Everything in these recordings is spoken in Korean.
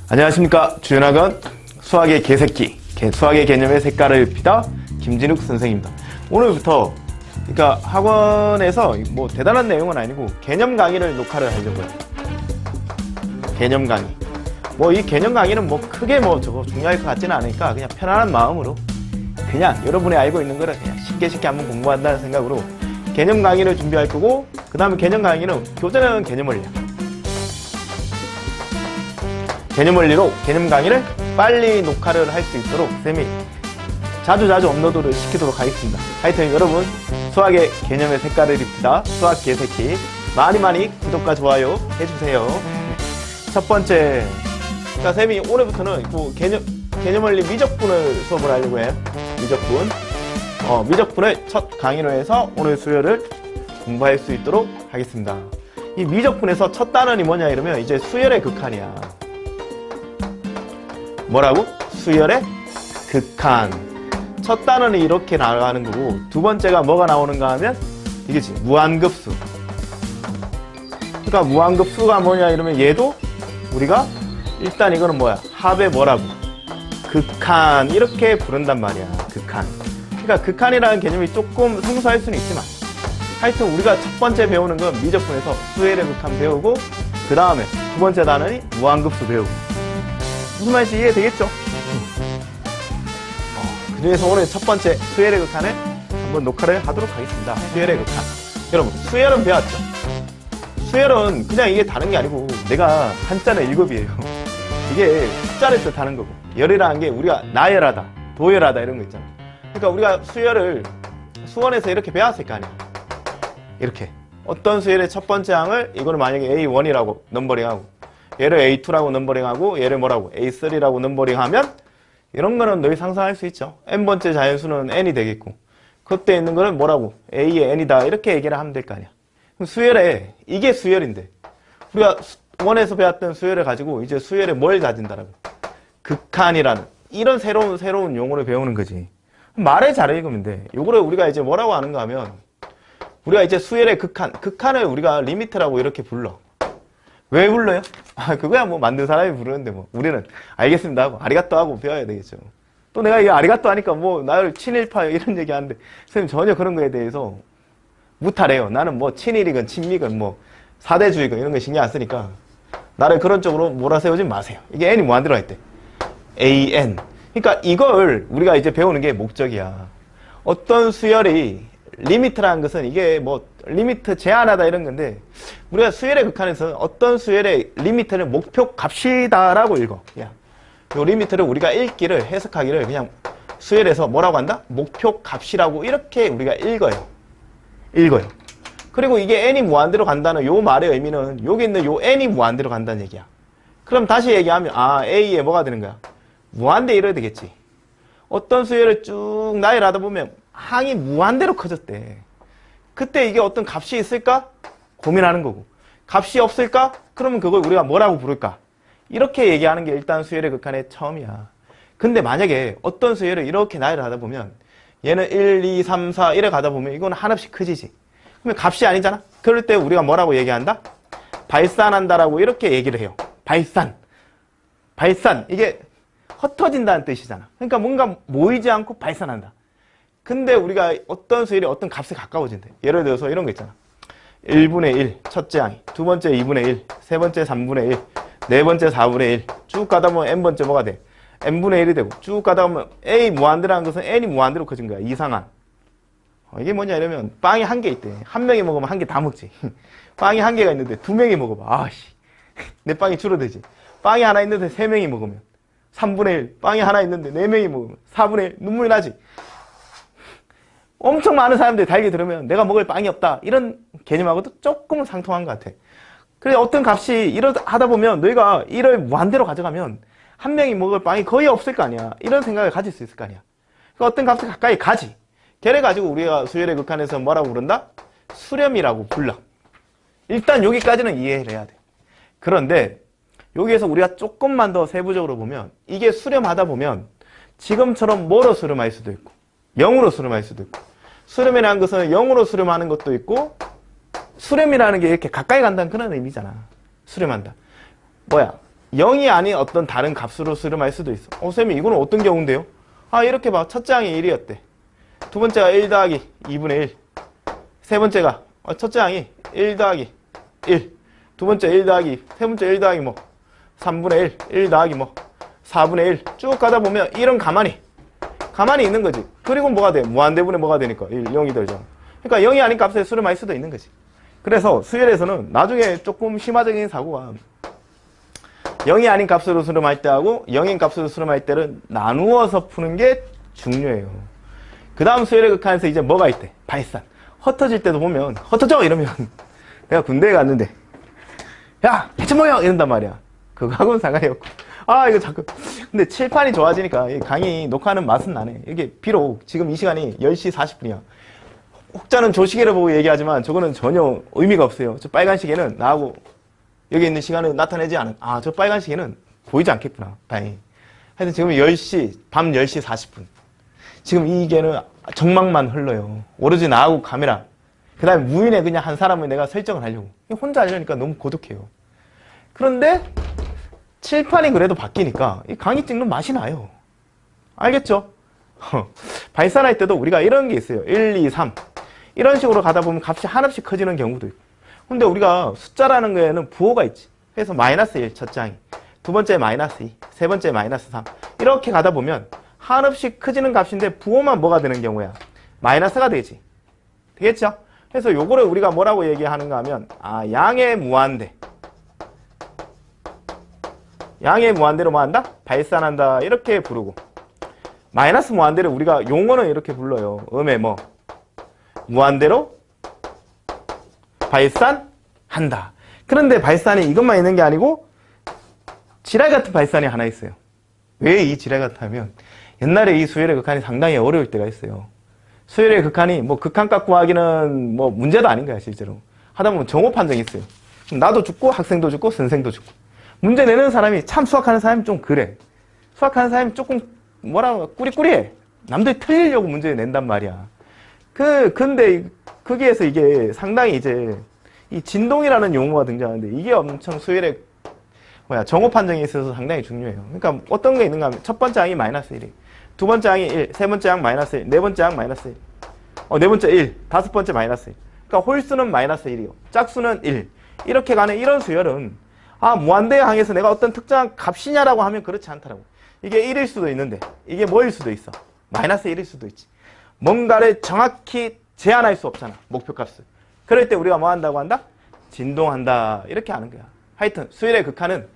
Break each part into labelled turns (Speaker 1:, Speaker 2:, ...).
Speaker 1: 안녕하십니까. 주연학원 수학의 개새끼, 수학의 개념의 색깔을 입히다 김진욱 선생입니다. 오늘부터 그러니까 학원에서 뭐 대단한 내용은 아니고 개념 강의를 녹화를 하려고요. 개념 강의. 뭐 이 개념 강의는 뭐 크게 뭐 저거 중요할 것 같지는 않으니까 그냥 편안한 마음으로 그냥 여러분이 알고 있는 거를 그냥 쉽게 한번 공부한다는 생각으로 개념 강의를 준비할 거고, 그 다음에 개념 강의는 교재는 개념 원리야. 개념 원리로 개념 강의를 빨리 녹화를 할 수 있도록 쌤이 자주 업로드를 시키도록 하겠습니다. 하여튼 여러분, 수학의 개념의 색깔을 입히다 수학 개새끼 많이 구독과 좋아요 해주세요. 첫 번째, 자, 쌤이 올해부터는 그 개념 원리 미적분을 수업을 하려고 해요. 미적분을 첫 강의로 해서 오늘 수요를 공부할 수 있도록 하겠습니다. 이 미적분에서 첫 단원이 뭐냐 이러면 이제 수열의 극한이야. 뭐라고? 수열의 극한. 첫 단원이 이렇게 나가는 거고, 두 번째가 뭐가 나오는가 하면 이게지, 무한급수. 그러니까 무한급수가 뭐냐 이러면 얘도 우리가 일단 이거는 뭐야? 합의 뭐라고? 극한. 이렇게 부른단 말이야. 극한. 그러니까 극한이라는 개념이 조금 생소할 수는 있지만 하여튼 우리가 첫 번째 배우는 건 미적분에서 수열의 극한 배우고, 그 다음에 두 번째 단원이 무한급수 배우고. 무슨 말인지 이해되겠죠? 그 중에서 오늘 첫 번째 수열의 극한을 한번 녹화를 하도록 하겠습니다. 수열의 극한. 여러분, 수열은 배웠죠? 수열은 그냥 이게 다른 게 아니고 내가 한자는 1급이에요. 이게 숫자를 뜻하는 거고, 열이라는 게 우리가 나열하다, 도열하다 이런 거 있잖아. 그러니까 우리가 수열을 수원에서 이렇게 배웠을 거 아니야. 이렇게 어떤 수열의 첫 번째 항을 이거를 만약에 A1이라고 넘버링하고, 얘를 A2라고 넘버링하고, 얘를 뭐라고 A3라고 넘버링하면 이런 거는 너희 상상할 수 있죠. n번째 자연수는 n이 되겠고, 그때 있는 거는 뭐라고 A의 n이다 이렇게 얘기를 하면 될 거 아니야. 그럼 수열에 이게 수열인데 우리가 원에서 배웠던 수열을 가지고 이제 수열에 뭘 가진다라고? 극한이라는 이런 새로운 용어를 배우는 거지. 말을 잘 읽으면 돼. 요거를 우리가 이제 뭐라고 하는가 하면, 우리가 이제 수열의 극한을 우리가 리미트라고 이렇게 불러. 왜 불러요? 그거야 뭐 만든 사람이 부르는데 뭐 우리는 알겠습니다 하고 아리가또 하고 배워야 되겠죠. 또 내가 이 아리가또 하니까 뭐 나를 친일파요 이런 얘기 하는데, 선생님 전혀 그런 거에 대해서 무탈해요. 나는 뭐 친일이건 친미건 뭐 사대주의건 이런 거 신경 안 쓰니까 나를 그런 쪽으로 몰아세우지 마세요. 이게 n이 뭐 안 들어가 있대? an. 그러니까 이걸 우리가 이제 배우는 게 목적이야. 어떤 수열이 리미트라는 것은 이게 뭐 리미트 제한하다 이런 건데, 우리가 수열의 극한에서는 어떤 수열의 리미트를 목표 값이다라고 읽어. 야, 요 리미트를 우리가 읽기를, 해석하기를 그냥 수열에서 뭐라고 한다? 목표 값이라고 이렇게 우리가 읽어요. 그리고 이게 n이 무한대로 간다는 요 말의 의미는 여기 있는 요 n이 무한대로 간다는 얘기야. 그럼 다시 얘기하면 A에 뭐가 되는 거야? 무한대 이래야 되겠지. 어떤 수열을 쭉 나열하다 보면 항이 무한대로 커졌대. 그때 이게 어떤 값이 있을까? 고민하는 거고. 값이 없을까? 그러면 그걸 우리가 뭐라고 부를까? 이렇게 얘기하는 게 일단 수열의 극한의 처음이야. 근데 만약에 어떤 수열을 이렇게 나열하다 보면 얘는 1, 2, 3, 4 이래 가다 보면 이거는 한없이 커지지. 그러면 값이 아니잖아? 그럴 때 우리가 뭐라고 얘기한다? 발산한다라고 이렇게 얘기를 해요. 발산. 이게 흩어진다는 뜻이잖아. 그러니까 뭔가 모이지 않고 발산한다. 근데 우리가 어떤 수열이 어떤 값에 가까워진대. 예를 들어서 이런 거 있잖아. 1분의 1 첫째 항이, 두 번째 2분의 1, 세 번째 3분의 1, 네 번째 4분의 1 쭉 가다 보면 n번째 뭐가 돼? n분의 1이 되고, 쭉 가다 보면 a 무한대라는 것은 n이 무한대로 커진 거야. 이상한. 이게 뭐냐 이러면 빵이 한 개 있대. 한 명이 먹으면 한 개 다 먹지. 빵이 한 개가 있는데 두 명이 먹어봐. 내 빵이 줄어들지. 빵이 하나 있는데 세 명이 먹으면 3분의 1, 빵이 하나 있는데 4명이 먹으면 4분의 1, 눈물이 나지. 엄청 많은 사람들이 달기 들으면 내가 먹을 빵이 없다 이런 개념하고도 조금은 상통한 것 같아. 그래, 어떤 값이 하다 보면 너희가 이를 무한대로 가져가면 한 명이 먹을 빵이 거의 없을 거 아니야. 이런 생각을 가질 수 있을 거 아니야. 그러니까 어떤 값을 가까이 가지. 걔를 가지고 우리가 수열의 극한에서 뭐라고 부른다? 수렴이라고 불러. 일단 여기까지는 이해를 해야 돼. 그런데 여기에서 우리가 조금만 더 세부적으로 보면, 이게 수렴하다 보면 지금처럼 뭐로 수렴할 수도 있고 0으로 수렴할 수도 있고, 수렴이라는 것은 0으로 수렴하는 것도 있고, 수렴이라는 게 이렇게 가까이 간다는 그런 의미잖아. 수렴한다. 뭐야? 0이 아닌 어떤 다른 값으로 수렴할 수도 있어. 쌤이 이거는 어떤 경우인데요? 이렇게 봐. 첫째 항이 1이었대. 두 번째가 1 더하기 2분의 1. 세 번째가, 첫째 항이 1 더하기 1. 두 번째 1 더하기, 세 번째 1 더하기 3분의 1. 1 더하기 4분의 1. 쭉 가다 보면 1은 가만히 있는 거지. 그리고 뭐가 돼? 무한대분의 뭐가 되니까? 1, 0이 되잖아. 그러니까 0이 아닌 값에 수렴할 수도 있는 거지. 그래서 수열에서는 나중에 조금 심화적인 사고가 0이 아닌 값으로 수렴할 때하고 0인 값으로 수렴할 때를 나누어서 푸는 게 중요해요. 그 다음 수열의 극한에서 이제 뭐가 있대? 발산. 흩어질 때도 보면 흩어져! 이러면 내가 군대에 갔는데 야! 대체 뭐야! 이런단 말이야. 그거하고는 상관이 없고 이거 자꾸 근데 칠판이 좋아지니까 강의 녹화하는 맛은 나네. 이게 비록 지금 이 시간이 10시 40분이야. 혹자는 저 시계를 보고 얘기하지만 저거는 전혀 의미가 없어요. 저 빨간 시계는 나하고 여기 있는 시간을 나타내지 않은 저 빨간 시계는 보이지 않겠구나. 다행히. 하여튼 지금 10시 밤 10시 40분 지금 이 시계는 정막만 흘러요. 오로지 나하고 카메라 그 다음에 무인의 그냥 한 사람을 내가 설정을 하려고. 혼자 하려니까 너무 고독해요. 그런데 칠판이 그래도 바뀌니까 이 강의 찍는 맛이 나요. 알겠죠? 발산할 때도 우리가 이런 게 있어요. 1, 2, 3 이런 식으로 가다 보면 값이 한없이 커지는 경우도 있고. 근데 우리가 숫자라는 거에는 부호가 있지. 그래서 마이너스 1 첫째 항이, 두 번째 마이너스 2, 세 번째 마이너스 3 이렇게 가다 보면 한없이 커지는 값인데 부호만 뭐가 되는 경우야? 마이너스가 되지. 되겠죠? 그래서 요거를 우리가 뭐라고 얘기하는가 하면 양의 무한대. 양의 무한대로 뭐 한다? 발산한다. 이렇게 부르고 마이너스 무한대를 우리가 용어는 이렇게 불러요. 무한대로 발산한다. 그런데 발산이 이것만 있는 게 아니고 지랄 같은 발산이 하나 있어요. 왜 이 지랄 같다면 옛날에 이 수열의 극한이 상당히 어려울 때가 있어요. 수열의 극한이 극한값 구하기는 문제도 아닌 거야 실제로. 하다 보면 정오 판정이 있어요. 나도 죽고 학생도 죽고 선생도 죽고. 문제 내는 사람이 참 수학하는 사람이 좀 그래. 수학하는 사람이 조금 꾸리꾸리해. 남들이 틀리려고 문제 낸단 말이야. 근데 거기에서 이게 상당히 이제 이 진동이라는 용어가 등장하는데 이게 엄청 수열의 정오 판정에 있어서 상당히 중요해요. 그러니까 어떤 게 있는가 하면 첫 번째 항이 마이너스 1이, 두 번째 항이 1, 세 번째 항 마이너스 1, 네 번째 항 마이너스 1, 네 번째 1, 다섯 번째 마이너스 1. 그러니까 홀수는 마이너스 1이요. 짝수는 1. 이렇게 가는 이런 수열은 무한대의 항에서 내가 어떤 특정한 값이냐라고 하면 그렇지 않더라고. 이게 1일 수도 있는데 이게 뭐일 수도 있어? 마이너스 1일 수도 있지. 뭔가를 정확히 제한할 수 없잖아. 목표값을. 그럴 때 우리가 뭐 한다고 한다? 진동한다. 이렇게 하는 거야. 하여튼 수열의 극한은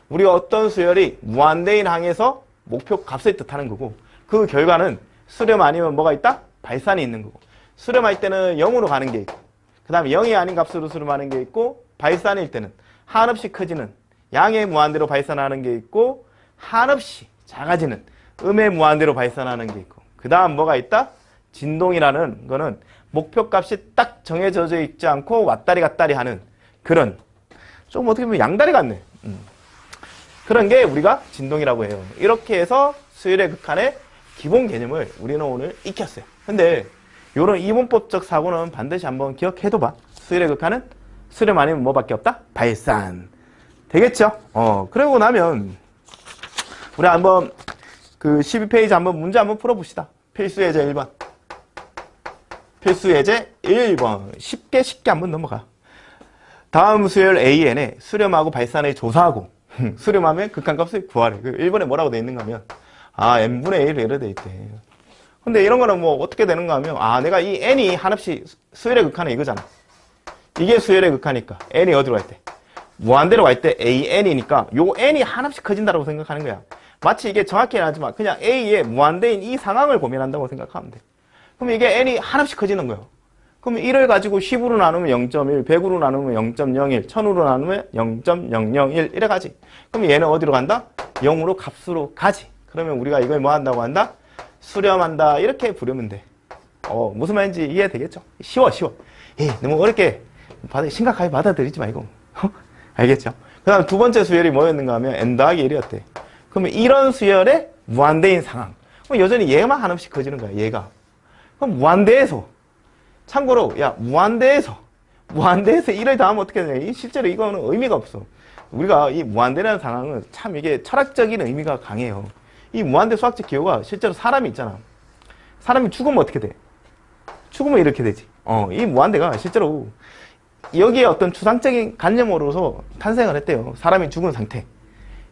Speaker 1: 우리가 어떤 수열이 무한대인 항에서 목표값을 뜻하는 거고 그 결과는 수렴 아니면 뭐가 있다? 발산이 있는 거고 수렴할 때는 0으로 가는 게 있고 그 다음에 0이 아닌 값으로 수렴하는 게 있고 발산일 때는 한없이 커지는 양의 무한대로 발산하는 게 있고 한없이 작아지는 음의 무한대로 발산하는 게 있고 그 다음 뭐가 있다? 진동이라는 거는 목표값이 딱 정해져 있지 않고 왔다리 갔다리 하는 그런 좀 어떻게 보면 양다리 같네. 그런 게 우리가 진동이라고 해요. 이렇게 해서 수열의 극한의 기본 개념을 우리는 오늘 익혔어요. 근데 이런 이분법적 사고는 반드시 한번 기억해둬봐. 수열의 극한은 수렴 아니면 뭐밖에 없다? 발산. 되겠죠? 그러고 나면 우리 한번 그 12페이지 한번 문제 한번 풀어봅시다. 필수 예제 1번. 필수 예제 1번. 쉽게 한번 넘어가. 다음 수열 AN에 수렴하고 발산을 조사하고 수렴하면 극한값을 구하래. 1번에 뭐라고 돼 있는가 하면 n분의 1 이래 돼 있대. 근데 이런 거는 뭐 어떻게 되는가 하면 내가 이 n이 한없이 수열의 극한은 이거잖아. 이게 수열의 극한이니까 n이 어디로 갈 때? 무한대로 갈 때 an이니까 요 n이 한없이 커진다고 생각하는 거야. 마치 이게 정확히는 하지만 그냥 a의 무한대인 이 상황을 고민한다고 생각하면 돼. 그럼 이게 n이 한없이 커지는 거예요. 그럼 1을 가지고 10으로 나누면 0.1, 100으로 나누면 0.01, 1000으로 나누면 0.001 이래 가지. 그럼 얘는 어디로 간다? 0으로 값으로 가지. 그러면 우리가 이걸 뭐 한다고 한다? 수렴한다. 이렇게 부르면 돼. 무슨 말인지 이해되겠죠? 쉬워. 너무 어렵게 심각하게 받아들이지 말고. 알겠죠? 그 다음 두 번째 수열이 뭐였는가 하면 n 더하기 1이었대. 그러면 이런 수열의 무한대인 상황. 그럼 여전히 얘만 한없이 커지는 거야, 얘가. 그럼 무한대에서 참고로 무한대에서 1을 더하면 어떻게 되냐? 실제로 이거는 의미가 없어. 우리가 이 무한대라는 상황은 참 이게 철학적인 의미가 강해요. 이 무한대 수학적 기호가 실제로 사람이 있잖아. 사람이 죽으면 어떻게 돼? 죽으면 이렇게 되지. 이 무한대가 실제로 여기에 어떤 추상적인 관념으로서 탄생을 했대요. 사람이 죽은 상태.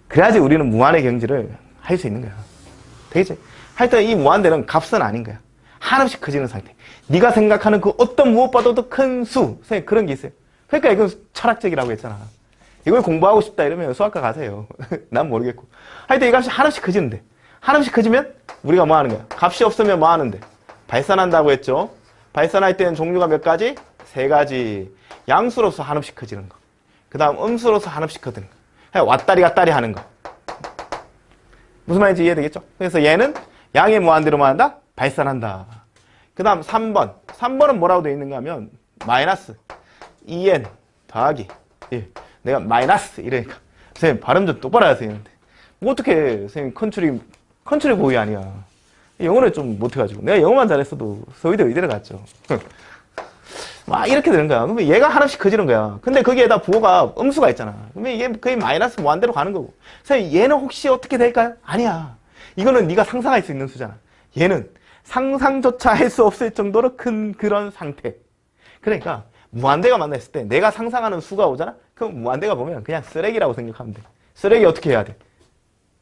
Speaker 1: 그래야지 우리는 무한의 경지를 할 수 있는 거야. 되겠지? 하여튼 이 무한대는 값은 아닌 거야. 한없이 커지는 상태. 네가 생각하는 그 어떤 무엇보다도 큰 수, 그런 게 있어요. 그러니까 이건 철학적이라고 했잖아. 이걸 공부하고 싶다 이러면 수학과 가세요. 난 모르겠고. 하여튼 이 값이 한없이 커지는데, 한없이 커지면 우리가 뭐 하는 거야? 값이 없으면 뭐 하는데? 발산한다고 했죠. 발산할 때는 종류가 몇 가지? 3가지. 양수로서 한없이 커지는 거. 그 다음 음수로서 한없이 커지는 거. 왔다리 갔다리 하는 거. 무슨 말인지 이해되겠죠? 그래서 얘는 양의 무한대로 뭐 한다? 발산한다. 그 다음 3번. 3번은 뭐라고 되어 있는가 하면 마이너스 2n 더하기 1. 내가 마이너스 이러니까 선생님 발음 좀 똑바로 하세요. 뭐 어떻게 선생님 컨트리 보이 아니야. 영어를 좀 못해가지고 내가 영어만 잘했어도 서울대 의대를 갔죠. 막 이렇게 되는 거야. 그러면 얘가 하나씩 커지는 거야. 근데 거기에다 부호가 음수가 있잖아. 그러면 이게 거의 마이너스 무한대로 가는 거고. 선생님 얘는 혹시 어떻게 될까요? 아니야. 이거는 네가 상상할 수 있는 수잖아. 얘는 상상조차 할 수 없을 정도로 큰 그런 상태. 그러니까 무한대가 만났을 때 내가 상상하는 수가 오잖아? 그럼 무한대가 보면 그냥 쓰레기라고 생각하면 돼. 쓰레기 어떻게 해야 돼?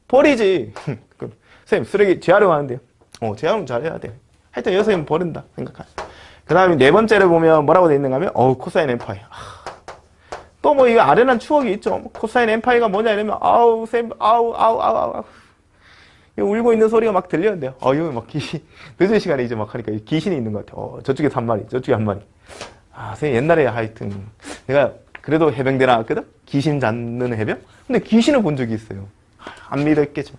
Speaker 1: 버리지. 선생님 쓰레기 재활용하는데요. 재활용 잘해야 돼. 하여튼 여기서 버린다 생각하. 그 다음에 4번째를 보면 뭐라고 되어 있는가 하면 코사인 n파이. 또 뭐 이거 아련한 추억이 있죠. 코사인 n파이가 뭐냐 이러면 아우 쌤 아우 울고 있는 소리가 막 들리는데요. 이거 막 늦은 시간에 이제 막 하니까 귀신이 있는 것 같아. 저쪽에 3마리 저쪽에 1마리. 선생님 옛날에 하여튼 내가 그래도 해병대 나왔거든? 귀신 잡는 해병? 근데 귀신을 본 적이 있어요. 안 믿었겠죠.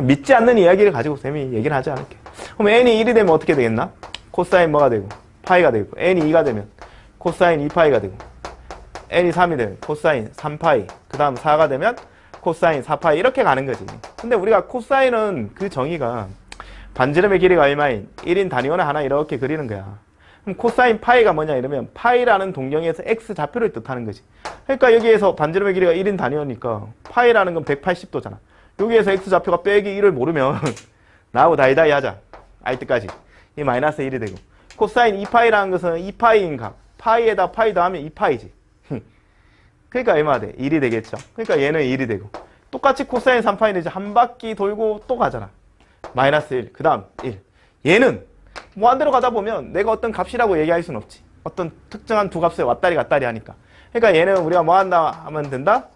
Speaker 1: 믿지 않는 이야기를 가지고 쌤이 얘기를 하지 않을게. 그럼 n이 1이 되면 어떻게 되겠나? 코사인 뭐가 되고 파이가 되고, n이 2가 되면 코사인 2파이가 되고, n이 3이 되면 코사인 3파이, 그 다음 4가 되면 코사인 4파이 이렇게 가는 거지. 근데 우리가 코사인은 그 정의가 반지름의 길이가 얼마인 1인 단위원을 하나 이렇게 그리는 거야. 그럼 코사인 파이가 뭐냐 이러면 파이라는 동경에서 x 좌표를 뜻하는 거지. 그러니까 여기에서 반지름의 길이가 1인 단위니까 파이라는 건 180도잖아. 여기에서 x 좌표가 빼기 1을 모르면 나하고 다이다이 하자. 알 때까지. 이 마이너스 1이 되고, 코사인 2파이라는 것은 2파이인 값. 파이에다 파이 더하면 2파이지. 그러니까 얼마가 돼? 1이 되겠죠. 그러니까 얘는 1이 되고, 똑같이 코사인 3파이는 이제 한 바퀴 돌고 또 가잖아. 마이너스 1. 그 다음 1. 얘는 무한대로 가다 보면 내가 어떤 값이라고 얘기할 수는 없지. 어떤 특정한 두 값에 왔다리 갔다리 하니까. 그러니까 얘는 우리가 뭐 한다 하면 된다?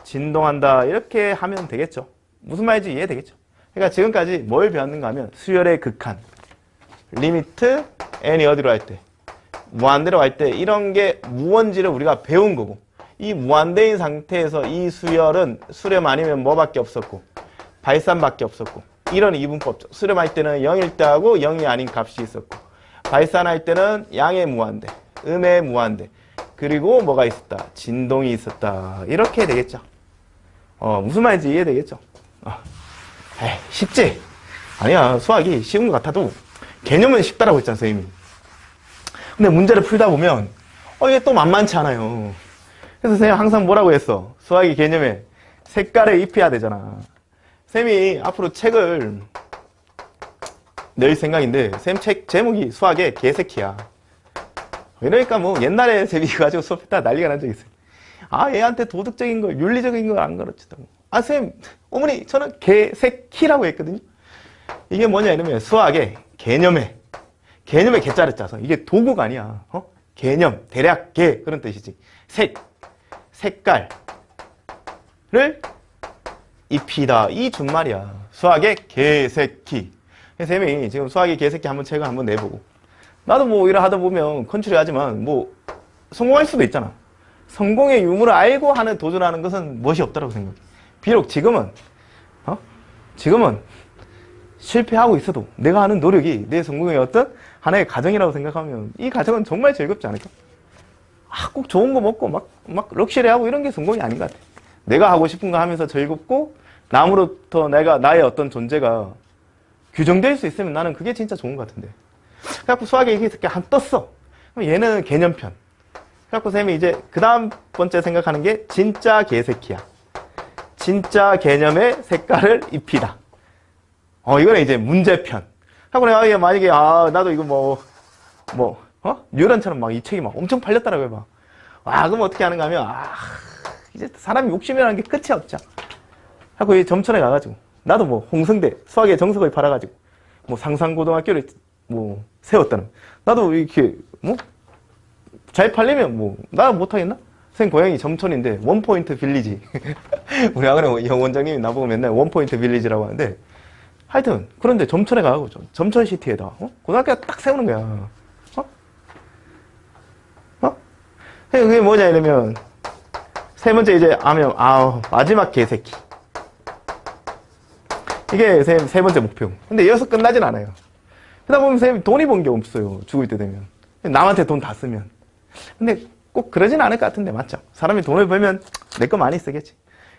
Speaker 1: 진동한다. 이렇게 하면 되겠죠. 무슨 말인지 이해되겠죠. 그러니까 지금까지 뭘 배웠는가 하면 수열의 극한, 리미트, n이 어디로 할 때? 무한대로 할 때 이런 게 무언지를 우리가 배운 거고, 이 무한대인 상태에서 이 수열은 수렴 아니면 뭐밖에 없었고 발산밖에 없었고, 이런 이분법. 수렴할 때는 0일 때 하고 0이 아닌 값이 있었고, 발산할 때는 양의 무한대, 음의 무한대, 그리고 뭐가 있었다? 진동이 있었다. 이렇게 되겠죠. 무슨 말인지 이해되겠죠? 쉽지? 아니야. 수학이 쉬운 것 같아도 개념은 쉽다라고 했잖아, 선생님이. 근데 문제를 풀다 보면 이게 또 만만치 않아요. 그래서 선생님 항상 뭐라고 했어? 수학의 개념에 색깔을 입혀야 되잖아. 쌤이 앞으로 책을 낼 생각인데, 쌤 책 제목이 수학의 개새끼야. 이러니까 뭐 옛날에 쌤이 가지고 수업했다 난리가 난 적이 있어요. 얘한테 도덕적인 걸, 윤리적인 걸 안 가르치다고. 쌤, 어머니, 저는 개새끼라고 했거든요. 이게 뭐냐 이러면 수학의 개념에 개자를 짜서, 이게 도구가 아니야. 개념, 대략 개, 그런 뜻이지. 색깔을 입히다. 이 준말이야. 수학의 개새끼. 쌤이 지금 수학의 개새끼 한번 책을 한번 내보고, 나도 뭐 일을 하다 보면 컨트리 하지만 뭐 성공할 수도 있잖아. 성공의 유무를 알고 하는 도전하는 것은 멋이 없다고 생각해. 비록 지금은 실패하고 있어도 내가 하는 노력이 내 성공의 어떤 하나의 과정이라고 생각하면 이 과정은 정말 즐겁지 않을까? 꼭 좋은 거 먹고 막 럭셔리하고 이런 게 성공이 아닌 것 같아. 내가 하고 싶은 거 하면서 즐겁고 남으로부터 나의 어떤 존재가 규정될 수 있으면 나는 그게 진짜 좋은 것 같은데. 그래갖고 수학에 이렇게 한 떴어. 그럼 얘는 개념편. 그래갖고 쌤이 이제 그 다음 번째 생각하는 게 진짜 개새끼야. 진짜 개념의 색깔을 입히다. 이거는 이제 문제편. 하고 내가 만약에, 나도 이거 뉴런처럼 막 이 책이 막 엄청 팔렸더라고요, 막. 그럼 어떻게 하는가 하면, 이제 사람이 욕심이라는 게 끝이 없죠. 하고 이 점천에 가가지고, 나도 뭐 홍성대 수학의 정석을 팔아가지고, 뭐 상산고등학교를 뭐 세웠다는. 나도 이렇게, 잘 팔리면 나 못하겠나? 선생님 고향이 점천인데, 원포인트 빌리지. 우리 학원에 형 원장님이 나보고 맨날 원포인트 빌리지라고 하는데, 하여튼, 그런데 점천에 가고, 점천시티에다, 고등학교가 딱 세우는 거야. 그게 뭐냐, 이러면, 세 번째 이제 하면, 마지막 개새끼. 이게 선생님 세 번째 목표. 근데 이어서 끝나진 않아요. 그러다 보면 선생님 돈이 번 게 없어요. 죽을 때 되면. 남한테 돈 다 쓰면. 근데 꼭 그러진 않을 것 같은데, 맞죠? 사람이 돈을 벌면 내 거 많이 쓰겠지.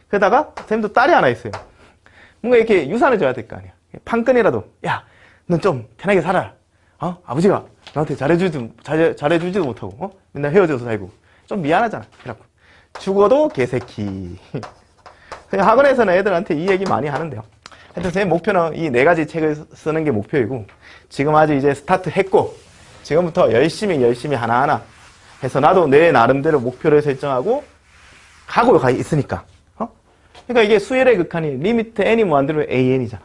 Speaker 1: 그러다가 선생님도 딸이 하나 있어요. 뭔가 이렇게 유산을 줘야 될 거 아니야. 판끈이라도, 야, 넌 좀 편하게 살아라. 아버지가 나한테 잘해주지도 못하고, 맨날 헤어져서 살고. 좀 미안하잖아. 그래갖고. 죽어도 개새끼. 학원에서는 애들한테 이 얘기 많이 하는데요. 하여튼 제 목표는 이 4가지 책을 쓰는 게 목표이고, 지금 아주 이제 스타트 했고, 지금부터 열심히 하나하나 해서 나도 내 나름대로 목표를 설정하고, 가고 있으니까. 그러니까 이게 수열의 극한이 리미트 n이 무한대로 an이잖아.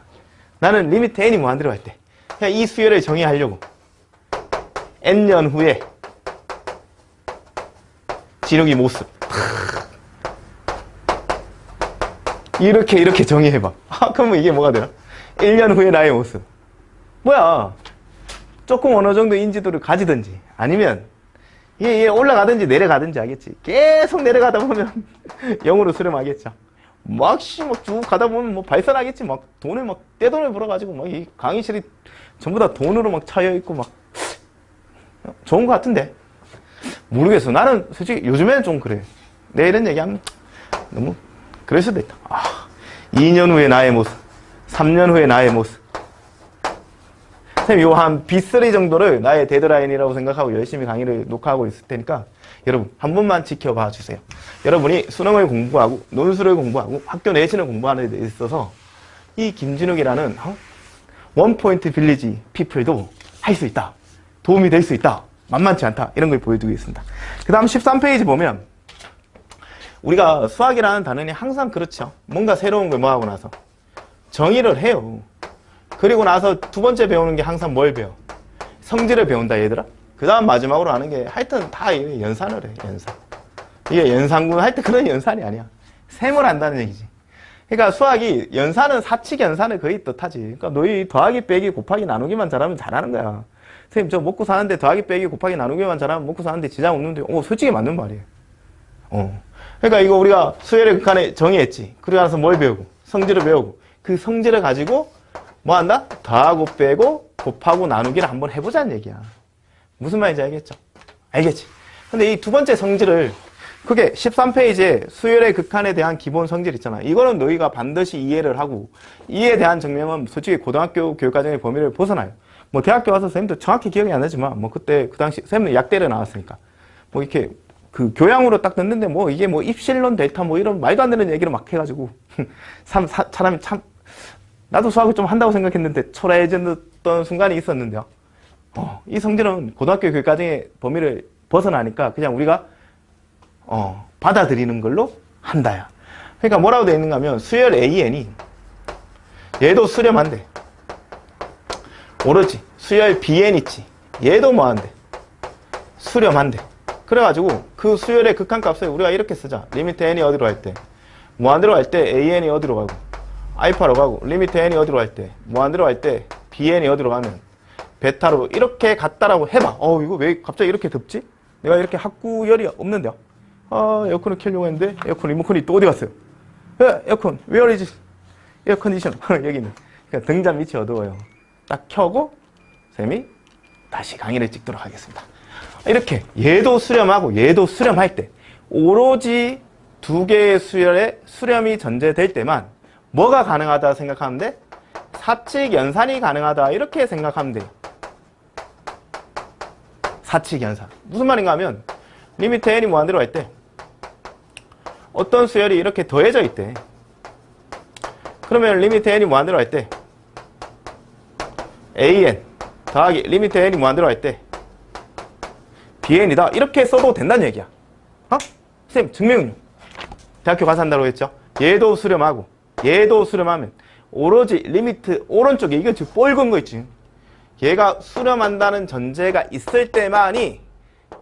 Speaker 1: 나는 리미트 n이 무한대로 할 때, 그냥 이 수열을 정의하려고, n년 후에, 진욱이 모습. 이렇게 정의해봐. 그러면 이게 뭐가 되나? 1년 후에 나의 모습. 뭐야? 조금 어느 정도 인지도를 가지든지, 아니면, 이게 올라가든지 내려가든지 하겠지. 계속 내려가다 보면, 0으로 수렴하겠죠. 막 쭉 가다 보면 발산하겠지. 막 돈을 떼돈을 벌어가지고, 이 강의실이 전부 다 돈으로 차여있고, 좋은 것 같은데. 모르겠어. 나는 솔직히 요즘에는 좀 그래. 내 이런 얘기하면 너무 그럴 수도 있다. 2년 후에 나의 모습, 3년 후에 나의 모습. 선생님, 요 한 B3 정도를 나의 데드라인이라고 생각하고 열심히 강의를 녹화하고 있을 테니까 여러분 한 번만 지켜봐 주세요. 여러분이 수능을 공부하고 논술을 공부하고 학교 내신을 공부하는 데 있어서 이 김진욱이라는 원포인트 빌리지 피플도 할 수 있다. 도움이 될 수 있다. 만만치 않다. 이런 걸 보여드리겠습니다. 그 다음 13페이지 보면 우리가 수학이라는 단원이 항상 그렇죠. 뭔가 새로운 걸 뭐하고 나서 정의를 해요. 그리고 나서 두 번째 배우는 게 항상 뭘 배워? 성질을 배운다, 얘들아. 그 다음 마지막으로 하는 게 하여튼 다 연산을 해, 연산. 이게 연산군 할 때 그런 연산이 아니야. 셈을 한다는 얘기지. 그러니까 수학이 연산은 사칙 연산을 거의 뜻하지. 그러니까 너희 더하기 빼기 곱하기 나누기만 잘하면 잘하는 거야. 선생님 저 먹고 사는데 더하기 빼기 곱하기 나누기만 잘하면 먹고 사는데 지장 없는데 솔직히 맞는 말이에요. 그러니까 이거 우리가 수열의 극한에 정의했지. 그러고 나서 뭘 배우고 성질을 배우고 그 성질을 가지고 뭐 한다? 더하고 빼고 곱하고 나누기를 한번 해보자는 얘기야. 무슨 말인지 알겠죠? 알겠지? 근데 이 두 번째 성질을 그게 13페이지에 수열의 극한에 대한 기본 성질 있잖아. 이거는 너희가 반드시 이해를 하고 이에 대한 증명은 솔직히 고등학교 교육과정의 범위를 벗어나요. 뭐 대학교 와서 선생님도 정확히 기억이 안 나지만 뭐 그때 그 당시 선생님은 약대를 나왔으니까 뭐 이렇게 그 교양으로 딱 듣는데 뭐 이게 뭐 입실론 데이터 뭐 이런 말도 안 되는 얘기를 막 해가지고 사람이 참 나도 수학을 좀 한다고 생각했는데 초라해졌던 순간이 있었는데요. 이 성질은 고등학교 교육과정의 범위를 벗어나니까 그냥 우리가 받아들이는 걸로 한다야. 그러니까 뭐라고 되어 있는가 하면 수열 AN이 얘도 수렴한대. 오로지 수열 BN 있지. 얘도 뭐한대? 수렴한대. 그래가지고 그 수열의 극한값을 우리가 이렇게 쓰자. 리미트 n이 어디로 갈 때? 무한대로 갈 때 AN이 어디로 가고 알파로 가고 리미트 n이 어디로 갈 때? 무한대로 갈 때 BN이 어디로 가면 베타로 이렇게 갔다라고 해봐. 이거 왜 갑자기 이렇게 덥지? 내가 이렇게 학구열이 없는데요. 에어컨을 켜려고 했는데 에어컨 리모컨이 또 어디 갔어요? 에어컨 where is 에어 컨디션? 여기 있는. 그러니까 등잔 밑이 어두워요. 딱 켜고 쌤이 다시 강의를 찍도록 하겠습니다. 이렇게 얘도 수렴하고 얘도 수렴할 때 오로지 두 개의 수열에 수렴이 전제될 때만 뭐가 가능하다 생각하면 돼? 사칙 연산이 가능하다 이렇게 생각하면 돼요. 사칙 연산. 무슨 말인가 하면 리미트 n이 무한대로 할 때 어떤 수열이 이렇게 더해져 있대. 그러면 리미트 n이 무한대로 할 때 an 더하기 리미트 n이 무한대로 할 때 bn이다. 이렇게 써도 된다는 얘기야. 선생님 증명은요? 대학교 가서 한다고 했죠. 얘도 수렴하고 얘도 수렴하면 오로지 리미트 오른쪽에 이거 지금 뻘건 거 있지. 얘가 수렴한다는 전제가 있을 때만이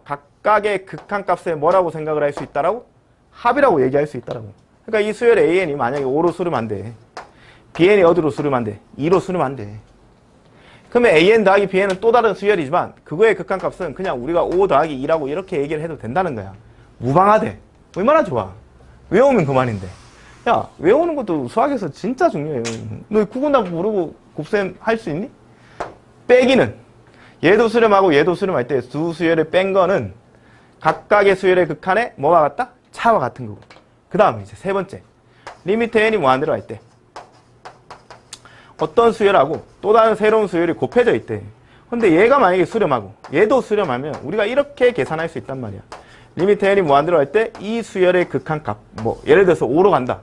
Speaker 1: 각각의 극한값에 뭐라고 생각을 할 수 있다라고? 합이라고 얘기할 수 있다라고. 그러니까 이 수열 AN이 만약에 5로 수렴한대. BN이 어디로 수렴한대? 2로 수렴한대. 그러면 AN 더하기 BN은 또 다른 수열이지만 그거의 극한값은 그냥 우리가 5 더하기 2라고 이렇게 얘기를 해도 된다는 거야. 무방하대. 얼마나 좋아. 외우면 그만인데. 야, 외우는 것도 수학에서 진짜 중요해요. 너 구분답 모르고 곱셈 할 수 있니? 빼기는 얘도 수렴하고 얘도 수렴할 때 두 수열을 뺀 거는 각각의 수열의 극한에 뭐가 같다? 차와 같은 거고. 그 다음에 이제 세 번째 리미트 n이 무한대로 할 때 어떤 수열하고 또 다른 새로운 수열이 곱해져 있대. 근데 얘가 만약에 수렴하고 얘도 수렴하면 우리가 이렇게 계산할 수 있단 말이야. 리미트 n이 무한대로 할 때 이 수열의 극한값 뭐 예를 들어서 5로 간다.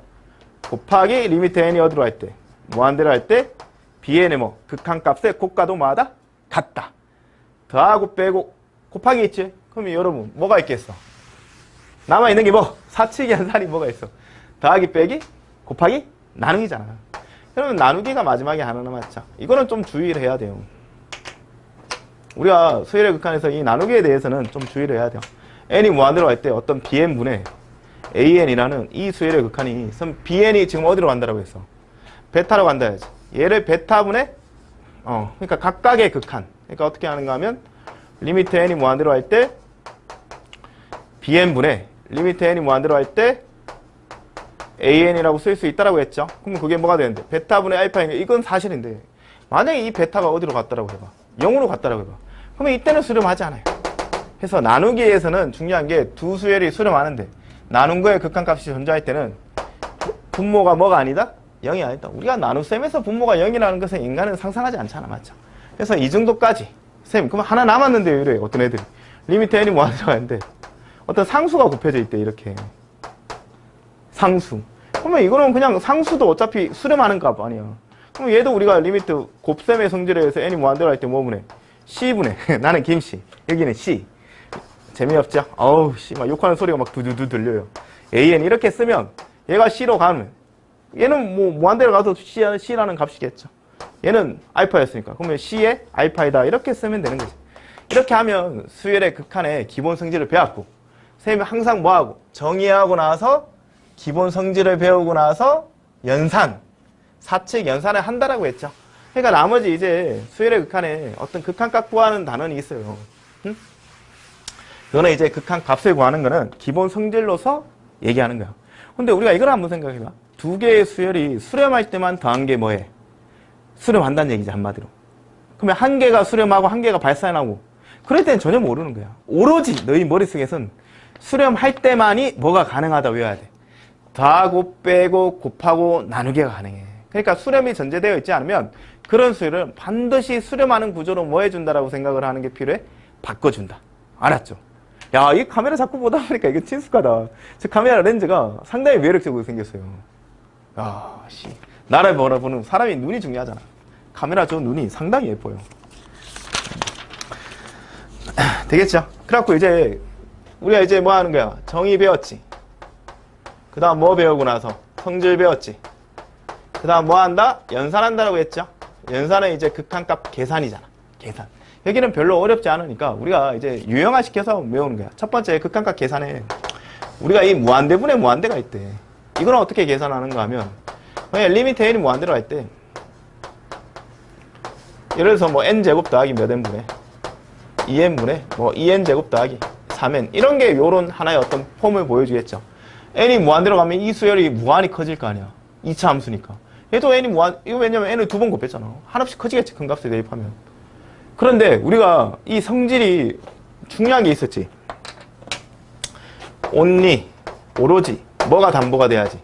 Speaker 1: 곱하기 리미트 n이 어디로 할 때 무한대로 할 때 bn의 뭐 극한값의 곱과도 뭐하다? 같다. 더하고 빼고 곱하기 있지? 그러면 여러분 뭐가 있겠어? 남아있는 게 뭐? 사칙이 한 살이 뭐가 있어? 더하기 빼기 곱하기 나누기잖아. 그러면 나누기가 마지막에 하나 남았죠. 이거는 좀 주의를 해야 돼요. 우리가 수열의 극한에서 이 나누기에 대해서는 좀 주의를 해야 돼요. n이 무한대로 할 때 어떤 bn분의 an이라는 이 수열의 극한이 bn이 지금 어디로 간다라고 했어? 베타로 간다 해야지. 얘를 베타분의 그러니까 각각의 극한. 그러니까 어떻게 하는가 하면 리미트 n이 무한대로 할 때 bn분의 리미트 n이 무한대로 할 때 an이라고 쓸 수 있다라고 했죠. 그럼 그게 뭐가 되는데? 베타분의 알파인데 이건 사실인데 만약에 이 베타가 어디로 갔다라고 해봐. 0으로 갔다라고 해봐. 그러면 이때는 수렴하지 않아요. 그래서 나누기에서는 중요한 게 두 수열이 수렴하는데 나눈 거에 극한값이 존재할 때는 분모가 뭐가 아니다? 0이 아니다. 우리가 나눗셈에서 분모가 0이라는 것은 인간은 상상하지 않잖아. 맞죠? 그래서 이 정도까지. 쌤, 그럼 하나 남았는데 이래. 어떤 애들이. 리미트 n이 무한대로 하는데 어떤 상수가 곱해져 있대. 이렇게. 상수. 그러면 이거는 그냥 상수도 어차피 수렴하는 값 아니야. 그럼 얘도 우리가 리미트 곱셈의 성질에 의해서 n이 무한대로 할 때 뭐 분해? C분해. 나는 김씨. 여기는 C. 재미없죠? 어우, 씨. 막 욕하는 소리가 막 두두두 들려요. an 이렇게 쓰면 얘가 C로 가면 얘는 뭐 무한대로 가서 C라는 값이겠죠. 얘는 알파였으니까. 그러면 C의 알파이다. 이렇게 쓰면 되는 거지. 이렇게 하면 수열의 극한의 기본 성질을 배웠고 선생님이 항상 뭐하고? 정의하고 나서 기본 성질을 배우고 나서 연산, 사칙 연산을 한다라고 했죠. 그러니까 나머지 이제 수열의 극한에 어떤 극한값 구하는 단원이 있어요. 응? 이거는 이제 극한값을 구하는 거는 기본 성질로서 얘기하는 거야. 근데 우리가 이걸 한번 생각해봐. 두 개의 수열이 수렴할 때만 더한 게 뭐해? 수렴한다는 얘기지, 한마디로. 그러면 한 개가 수렴하고 한 개가 발산하고 그럴 때는 전혀 모르는 거야. 오로지 너희 머릿속에선 수렴할 때만이 뭐가 가능하다 외워야 돼. 더하고 빼고 곱하고 나누기가 가능해. 그러니까 수렴이 전제되어 있지 않으면 그런 수열은 반드시 수렴하는 구조로 뭐 해준다라고 생각을 하는 게 필요해? 바꿔준다. 알았죠? 야, 이 카메라 자꾸 보다 보니까 이게 친숙하다. 저 카메라 렌즈가 상당히 매력적으로 생겼어요. 야, 씨. 나를 보는 사람이 눈이 중요하잖아. 카메라 저 눈이 상당히 예뻐요. 되겠죠? 그래갖고 이제 우리가 이제 뭐 하는 거야? 정의 배웠지. 그 다음 뭐 배우고 나서? 성질 배웠지. 그 다음 뭐 한다? 연산한다라고 했죠? 연산은 이제 극한값 계산이잖아. 계산. 여기는 별로 어렵지 않으니까 우리가 이제 유형화시켜서 외우는 거야. 첫 번째 극한값 계산에 우리가 이 무한대분의 무한대가 있대. 이거는 어떻게 계산하는가 하면 리미트 n이 무한대로 할 때 예를 들어서 뭐 n제곱 더하기 몇 n분의 2n분의 뭐 2n제곱 더하기 3n 이런 게 요런 하나의 어떤 폼을 보여주겠죠. n이 무한대로 가면 이 수열이 무한히 커질 거 아니야. 2차 함수니까. 얘도 n이 무한, 이거 왜냐면 n을 두 번 곱했잖아. 한없이 커지겠지, 큰 값을 대입하면. 그런데 우리가 이 성질이 중요한 게 있었지. only, 오로지, 뭐가 담보가 돼야지.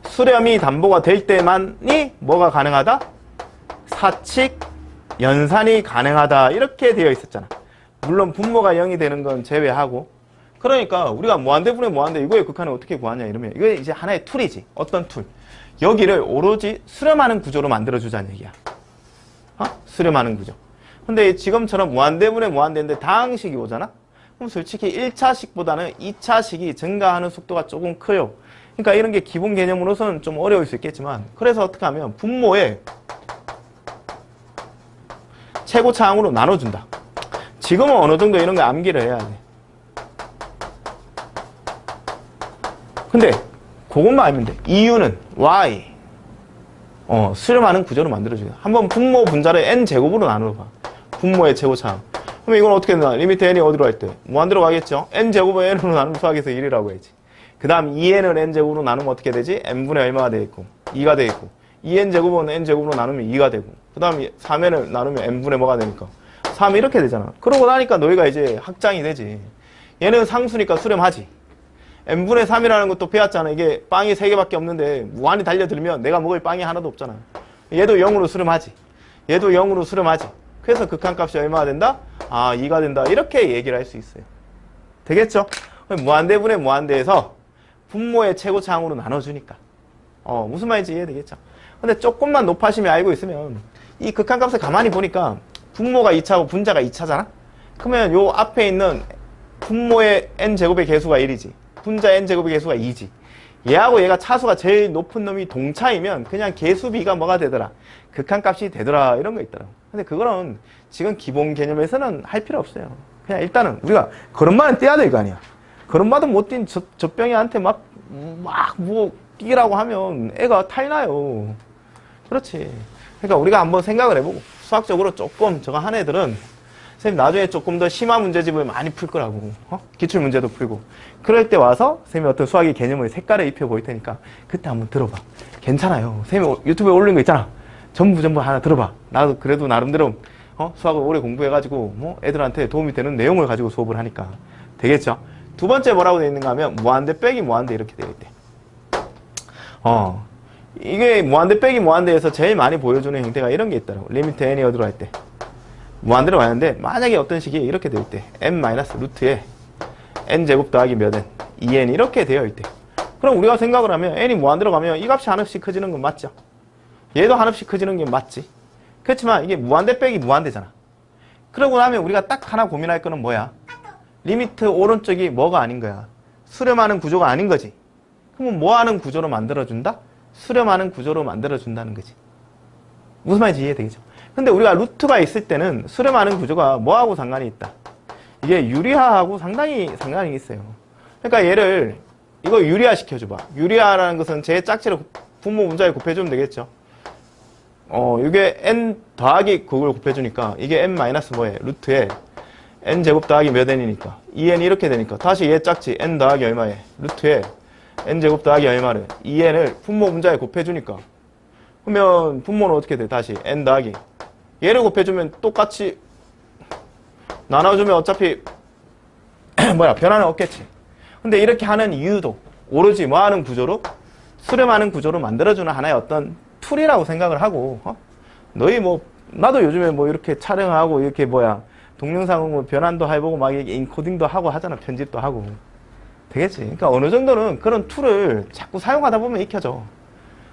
Speaker 1: 수렴이 담보가 될 때만이 뭐가 가능하다? 사칙, 연산이 가능하다. 이렇게 되어 있었잖아. 물론 분모가 0이 되는 건 제외하고. 그러니까 우리가 무한대분의 무한대 이거의 극한을 어떻게 구하냐 이러면 이거 이제 하나의 툴이지. 어떤 툴? 여기를 오로지 수렴하는 구조로 만들어주자는 얘기야. 수렴하는 구조. 근데 지금처럼 무한대분의 무한대인데 다항식이 오잖아? 그럼 솔직히 1차식보다는 2차식이 증가하는 속도가 조금 커요. 그러니까 이런 게 기본 개념으로서는 좀 어려울 수 있겠지만, 그래서 어떻게 하면 분모에 최고차항으로 나눠준다. 지금은 어느 정도 이런 거 암기를 해야 돼. 근데 그것만 알면 돼. 이유는 y. 수렴하는 구조로 만들어주게. 한번 분모 분자를 n제곱으로 나눠봐. 분모의 최고차항. 그럼 이건 어떻게 되나? 리미트 n이 어디로 갈 때? 무한대로 가겠죠? n제곱을 n으로 나누면 수학에서 1이라고 해야지. 그 다음 2n을 n제곱으로 나누면 어떻게 되지? n분의 얼마가 되겠고 2가 되겠고 2n제곱은 n제곱으로 나누면 2가 되고 그 다음 3n을 나누면 n분의 뭐가 되니까 3 이렇게 되잖아. 그러고 나니까 너희가 이제 확장이 되지. 얘는 상수니까 수렴하지. n분의 3이라는 것도 배웠잖아. 이게 빵이 3개밖에 없는데 무한히 달려들면 내가 먹을 빵이 하나도 없잖아. 얘도 0으로 수렴하지. 얘도 0으로 수렴하지. 그래서 극한값이 얼마가 된다? 2가 된다. 이렇게 얘기를 할 수 있어요. 되겠죠? 무한대분의 무한대에서 분모의 최고차항으로 나눠주니까. 무슨 말인지 이해되겠죠? 근데 조금만 높아심이 알고 있으면 이 극한값을 가만히 보니까 분모가 2차고 분자가 2차잖아? 그러면 요 앞에 있는 분모의 n제곱의 개수가 1이지. 분자 n제곱의 개수가 2지. 얘하고 얘가 차수가 제일 높은 놈이 동차이면 그냥 개수비가 뭐가 되더라? 극한값이 되더라. 이런 거 있더라고. 근데 그거는 지금 기본 개념에서는 할 필요 없어요. 그냥 일단은 우리가 걸음마는 떼야 될 거 아니야. 걸음마도 못 뛴 젖병이한테 뭐 뛰라고 하면 애가 탈나요. 그렇지. 그러니까 우리가 한번 생각을 해보고 수학적으로 조금 저거 한 애들은 선생님 나중에 조금 더 심한 문제집을 많이 풀 거라고. 기출 문제도 풀고. 그럴 때 와서 선생님이 어떤 수학의 개념을 색깔을 입혀 보일 테니까 그때 한번 들어봐. 괜찮아요. 선생님이 유튜브에 올린 거 있잖아. 전부 하나 들어봐. 나도 그래도 나름대로 수학을 오래 공부해가지고 애들한테 도움이 되는 내용을 가지고 수업을 하니까 되겠죠. 두 번째 뭐라고 되어 있는가 하면 무한대 빼기 무한대 이렇게 되어 있대. 이게 무한대 빼기 무한대에서 제일 많이 보여주는 형태가 이런 게 있더라고. 리미트 n이 어디로 할 때 무한대로 가는데 만약에 어떤 식이 이렇게 되어 있대. n-루트에 n제곱 더하기 몇 n 2n 이렇게 되어 있대. 그럼 우리가 생각을 하면 n이 무한대로 가면 이 값이 한없이 커지는 건 맞죠? 얘도 한없이 커지는 게 맞지? 그렇지만 이게 무한대 빼기 무한대잖아. 그러고 나면 우리가 딱 하나 고민할 거는 뭐야? 리미트 오른쪽이 뭐가 아닌 거야? 수렴하는 구조가 아닌 거지. 그러면 뭐 하는 구조로 만들어준다? 수렴하는 구조로 만들어준다는 거지. 무슨 말인지 이해되겠죠? 근데 우리가 루트가 있을 때는 수렴하는 구조가 뭐하고 상관이 있다? 이게 유리화하고 상당히 있어요. 그러니까 얘를 이거 유리화 시켜줘봐. 유리화라는 것은 제 짝지를 분모 분자에 곱해주면 되겠죠. 이게 n 더하기 그걸 곱해주니까 이게 n 마이너스 뭐예요? 루트에 n제곱 더하기 몇 n이니까 2n 이렇게 되니까 다시 얘 짝지 n 더하기 얼마에? 루트에 n제곱 더하기 얼마를? 2n을 분모 분자에 곱해주니까 그러면 분모는 어떻게 돼? 다시 n 더하기 얘를 곱해주면 똑같이 나눠주면 어차피 변화는 없겠지. 근데 이렇게 하는 이유도 오로지 뭐 하는 구조로? 수렴하는 구조로 만들어주는 하나의 어떤 툴이라고 생각을 하고 너희 나도 요즘에 이렇게 촬영하고 이렇게 동영상 변환도 해보고 막 인코딩도 하고 하잖아. 편집도 하고 되겠지. 그러니까 어느 정도는 그런 툴을 자꾸 사용하다 보면 익혀져.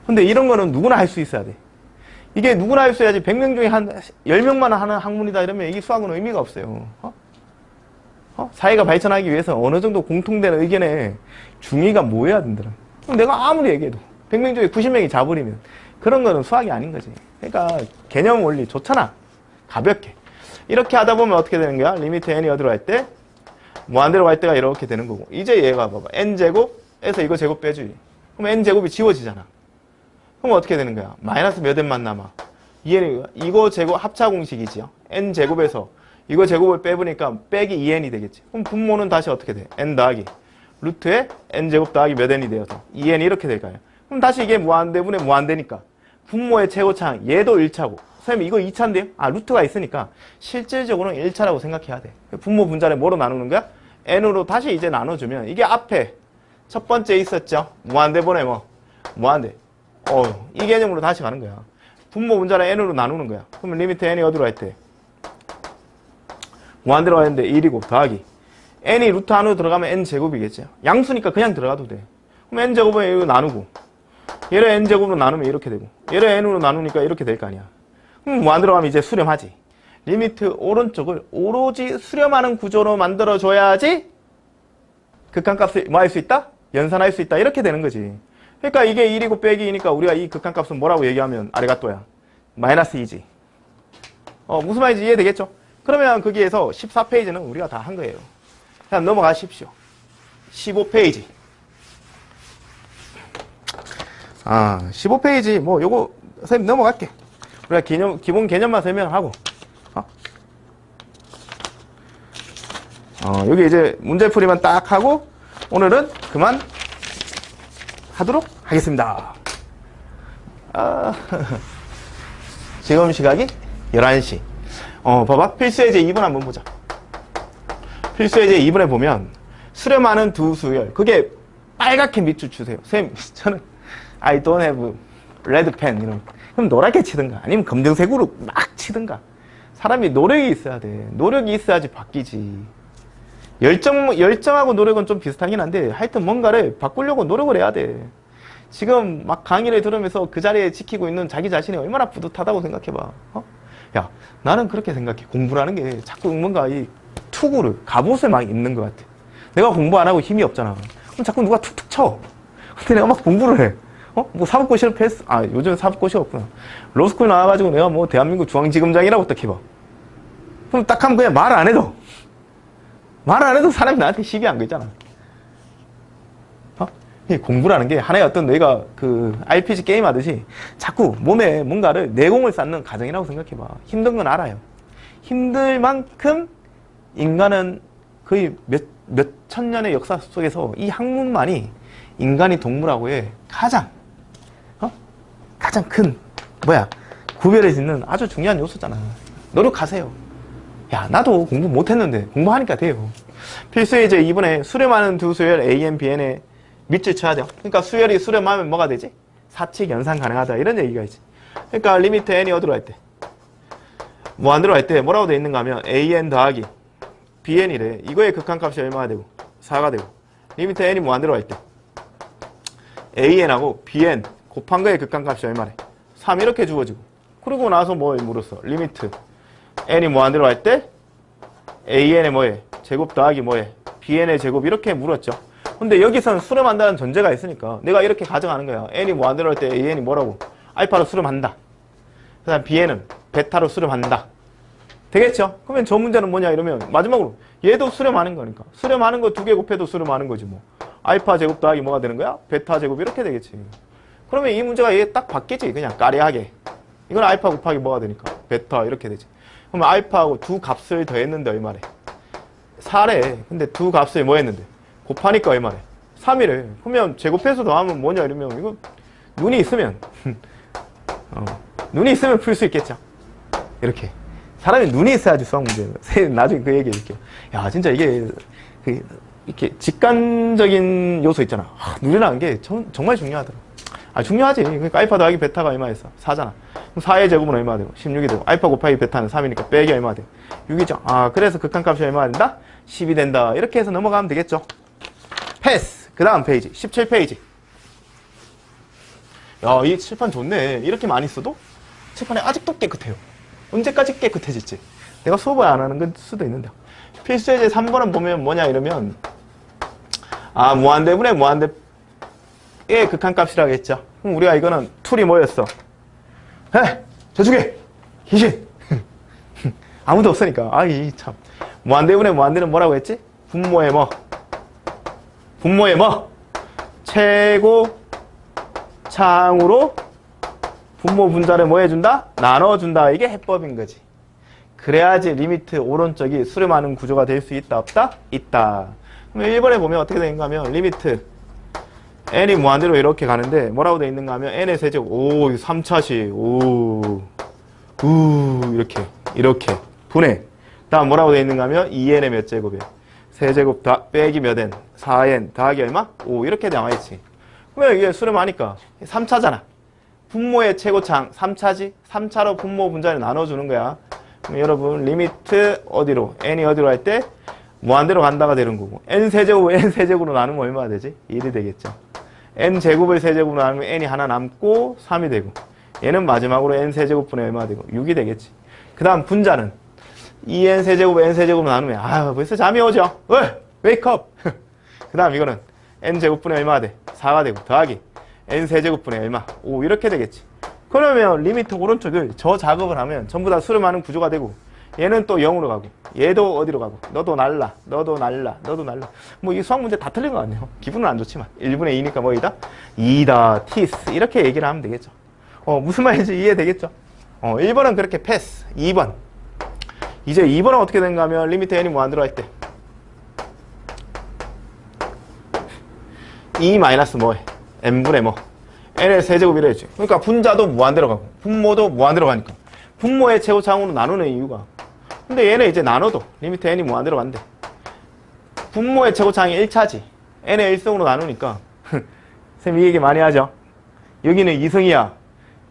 Speaker 1: 근데 이런 거는 누구나 할 수 있어야 돼. 이게 누구나 할 수 있어야지 100명 중에 한 10명만 하는 학문이다 이러면 이게 수학은 의미가 없어요. 사회가 발전하기 위해서 어느 정도 공통된 의견에 중의가 모여야 된다. 그럼 내가 아무리 얘기해도 100명 중에 90명이 자버리면 그런 거는 수학이 아닌 거지. 그러니까 개념 원리 좋잖아. 가볍게. 이렇게 하다 보면 어떻게 되는 거야? 리미트 n이 어디로 갈 때? 무한대로 갈 때가 이렇게 되는 거고. 이제 얘가 봐봐. n제곱에서 이거 제곱 빼주기. 그럼 n제곱이 지워지잖아. 그럼 어떻게 되는 거야? 마이너스 몇 n만 남아? 이거 제곱 합차 공식이지요. n제곱에서 이거 제곱을 빼보니까 빼기 2n이 되겠지. 그럼 분모는 다시 어떻게 돼? n 더하기 루트에 n제곱 더하기 몇 n이 되어서 2n이 이렇게 될까요? 그럼 다시 이게 무한대분의 무한대니까 분모의 최고차항 얘도 1차고 선생님 이거 2차인데요? 루트가 있으니까 실질적으로는 1차라고 생각해야 돼. 분모 분자를 뭐로 나누는 거야? n으로 다시 이제 나눠주면 이게 앞에 첫 번째 있었죠? 무한대분의 무한대. 이 개념으로 다시 가는 거야. 분모 분자를 n으로 나누는 거야. 그러면 리미트 n이 어디로 갈 때? 무한대로 가는데 1이고 더하기 n이 루트 안으로 들어가면 n제곱이겠죠. 양수니까 그냥 들어가도 돼. 그럼 n제곱은 이거 나누고 얘를 n제곱으로 나누면 이렇게 되고 얘를 n으로 나누니까 이렇게 될 거 아니야. 그럼 무한대로 가면 이제 수렴하지. 리미트 오른쪽을 오로지 수렴하는 구조로 만들어줘야지 극한값을 뭐 할 수 있다? 연산할 수 있다. 이렇게 되는 거지. 그러니까 이게 1이고 빼기 2니까 우리가 이 극한값은 뭐라고 얘기하면 아리가또야. 마이너스 2지. 무슨 말인지 이해되겠죠? 그러면 거기에서 14페이지는 우리가 다 한 거예요. 그냥 넘어가십시오. 15페이지. 15페이지 뭐 요거 선생님 넘어갈게. 우리가 기본 개념만 설명하고 여기 이제 문제풀이만 딱 하고 오늘은 그만 하도록 하겠습니다. 지금 시각이 11시. 봐봐. 필수예제 2번 한번 보자. 필수예제 2번에 보면 수렴하는 두 수열. 그게 빨갛게 밑줄 주세요. 선생님, 저는 I don't have red pen. 이런. 그럼 노랗게 치든가 아니면 검정색으로 막 치든가. 사람이 노력이 있어야 돼. 노력이 있어야지 바뀌지. 열정하고 노력은 좀 비슷하긴 한데 하여튼 뭔가를 바꾸려고 노력을 해야 돼. 지금 막 강의를 들으면서 그 자리에 지키고 있는 자기 자신이 얼마나 뿌듯하다고 생각해봐. 야, 나는 그렇게 생각해. 공부라는 게 자꾸 뭔가 이 투구를, 갑옷을 막 입는 것 같아. 내가 공부 안 하고 힘이 없잖아. 그럼 자꾸 누가 툭툭 쳐. 근데 내가 막 공부를 해. 뭐 사법고시를 패스, 요즘 사법고시가 없구나. 로스쿨 나와가지고 내가 뭐 대한민국 중앙지검장이라고 딱 해봐. 그럼 딱 하면 그냥 말 안 해도. 말 안 해도 사람이 나한테 시비 안 걸잖아. 이 공부라는 게 하나의 어떤 내가 그 RPG 게임 하듯이 자꾸 몸에 뭔가를 내공을 쌓는 과정이라고 생각해봐. 힘든 건 알아요. 힘들 만큼 인간은 거의 몇 천 년의 역사 속에서 이 학문만이 인간이 동물하고의 가장 큰 구별을 짓는 아주 중요한 요소잖아. 노력하세요. 야, 나도 공부 못했는데 공부하니까 돼요. 필수예제 2번에 수렴하는 두 수열 AN, BN에 밑줄 쳐야 돼요. 그러니까 수열이 수렴하면 뭐가 되지? 사칙 연산 가능하다. 이런 얘기가 있지. 그러니까 리미트 n이 어디로 할 때? 무한대로 할 때 뭐라고 돼 있는가 하면 AN 더하기 BN이래. 이거의 극한값이 얼마가 되고? 4가 되고. 리미트 n이 무한대로 할 때 AN하고 BN 곱한 거의 극한값이 얼마래? 3 이렇게 주어지고. 그리고 나서 뭘 물었어? 리미트 n이 무한대로 할 때 AN의 뭐해? 제곱 더하기 뭐해? BN의 제곱 이렇게 물었죠. 근데 여기서는 수렴한다는 전제가 있으니까 내가 이렇게 가정하는 거야. n이 무한대로 할 때 an이 뭐라고? 알파로 수렴한다. 그 다음 bn은 베타로 수렴한다. 되겠죠? 그러면 저 문제는 뭐냐 이러면 마지막으로 얘도 수렴하는 거니까. 수렴하는 거 두 개 곱해도 수렴하는 거지 뭐. 알파 제곱 더하기 뭐가 되는 거야? 베타 제곱 이렇게 되겠지. 그러면 이 문제가 얘 딱 바뀌지. 그냥 까리하게. 이건 알파 곱하기 뭐가 되니까? 베타 이렇게 되지. 그러면 알파하고 두 값을 더했는데 얼마래? 4래. 근데 두 값을 뭐 했는데? 곱하니까 얼마래? 3이래. 그러면 제곱해서 더하면 뭐냐 이러면 이거 눈이 있으면 눈이 있으면 풀 수 있겠죠. 이렇게 사람이 눈이 있어야지 수학 문제는. 나중에 그 얘기 해줄게요. 야, 진짜 이게 이렇게 직관적인 요소 있잖아. 눈이라는 게 정말 중요하더라. 중요하지. 그러니까 알파 더하기 베타가 얼마였어? 4잖아. 그럼 4의 제곱은 얼마 되고? 16이 되고. 알파 곱하기 베타는 3이니까 빼기 얼마 돼? 6이죠. 그래서 극한값이 얼마 된다? 10이 된다. 이렇게 해서 넘어가면 되겠죠. 패스. 그 다음 페이지 17페이지. 야, 이 칠판 좋네. 이렇게 많이 써도 칠판이 아직도 깨끗해요. 언제까지 깨끗해질지. 내가 수업을 안 하는 건 수도 있는데. 필수예제 3번은 보면 뭐냐 이러면 무한대분의 무한대의 극한값이라고 했죠. 그럼 우리가 이거는 툴이 뭐였어? 저쪽에 귀신. 아무도 없으니까. 참. 무한대분의 무한대는 뭐라고 했지? 분모의 뭐? 분모의 뭐? 최고 창으로 분모 분자를 뭐 해준다? 나눠준다. 이게 해법인 거지. 그래야지 리미트 오른쪽이 수렴하는 구조가 될 수 있다 없다? 있다. 그럼 1번에 보면 어떻게 되는가 하면 리미트 n이 무한대로 이렇게 가는데 뭐라고 되어 있는가 하면 n의 세제곱 3차시 이렇게 분해. 다음 뭐라고 되어 있는가 하면 2n의 몇 제곱이에요? 세제곱 빼기 몇 n? 4n 더하기 얼마? 5 이렇게 나와있지. 그러면 이게 수렴하니까 3차잖아. 분모의 최고창 3차지? 3차로 분모 분자를 나눠주는 거야. 그럼 여러분 리미트 어디로? n이 어디로 할 때? 무한대로 간다가 되는 거고 n세제곱 n세제곱으로 나누면 얼마가 되지? 1이 되겠죠. n제곱을 세제곱으로 나누면 n이 하나 남고 3이 되고, 얘는 마지막으로 n 세제곱분의 얼마가 되고 6이 되겠지. 그 다음 분자는 2n 세제곱 n 세제곱으로 나누면 벌써 잠이 오죠. 웨이크업. 그 다음 이거는 n 제곱분의 얼마가 돼? 4가 되고 더하기 n 세제곱분의 얼마? 5 이렇게 되겠지. 그러면 리미트 오른쪽을 저 작업을 하면 전부 다 수렴하는 구조가 되고, 얘는 또 0으로 가고, 얘도 어디로 가고, 너도 날라, 너도 날라, 너도 날라. 뭐 이 수학 문제 다 틀린 거 같네요. 기분은 안 좋지만 1분의 2니까 뭐이다? 2다, 티스 이렇게 얘기를 하면 되겠죠. 무슨 말인지 이해되겠죠? 1번은 그렇게 패스. 2번 이제 2번은 어떻게 되는가 하면 리미트 n이 무한대로 할 때 2 마이너스 뭐해? n분의 뭐? n의 세제곱이라 했지. 그러니까 분자도 무한대로 가고 분모도 무한대로 가니까 분모의 최고차항으로 나누는 이유가, 근데 얘는 이제 나눠도 리미트 n이 무한대로 간대. 분모의 최고차항이 1차지 n의 1승으로 나누니까 쌤 이 얘기 많이 하죠. 여기는 2승이야,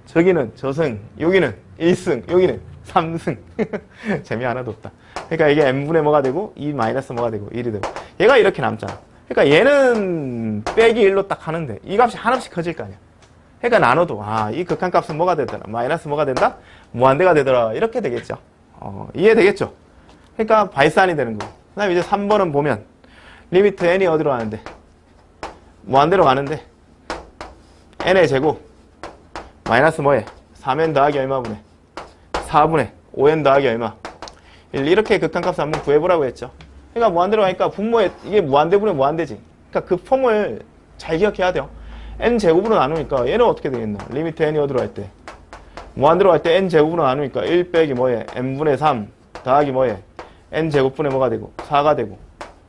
Speaker 1: 저기는 저승, 여기는 1승, 여기는 3승. 재미 하나도 없다. 그러니까 이게 n분의 뭐가 되고 2 마이너스 뭐가 되고 1이 되고, 얘가 이렇게 남잖아. 그러니까 얘는 빼기 1로 딱 하는데 이 값이 하나씩 커질 거 아니야. 그러니까 나눠도 이 극한값은 뭐가 되더라? 마이너스 뭐가 된다? 무한대가 되더라. 이렇게 되겠죠. 이해되겠죠? 그러니까 발산이 되는 거고. 그 다음에 이제 3번은 보면 리미트 n이 어디로 가는데? 무한대로 가는데 n의 제곱 마이너스 뭐해? 3n 더하기 얼마분의 4분의 5n 더하기 얼마? 1 이렇게 극한값을 한번 구해보라고 했죠. 그러니까 무한대로 가니까 분모에 이게 무한대분의 무한대지. 그러니까 그 폼을 잘 기억해야 돼요. n제곱으로 나누니까 얘는 어떻게 되겠나? 리미트 n이 어디로 갈 때? 무한대로 갈 때 n제곱으로 나누니까 1 빼기 뭐해? n분의 3 더하기 뭐해? n제곱분의 뭐가 되고 4가 되고,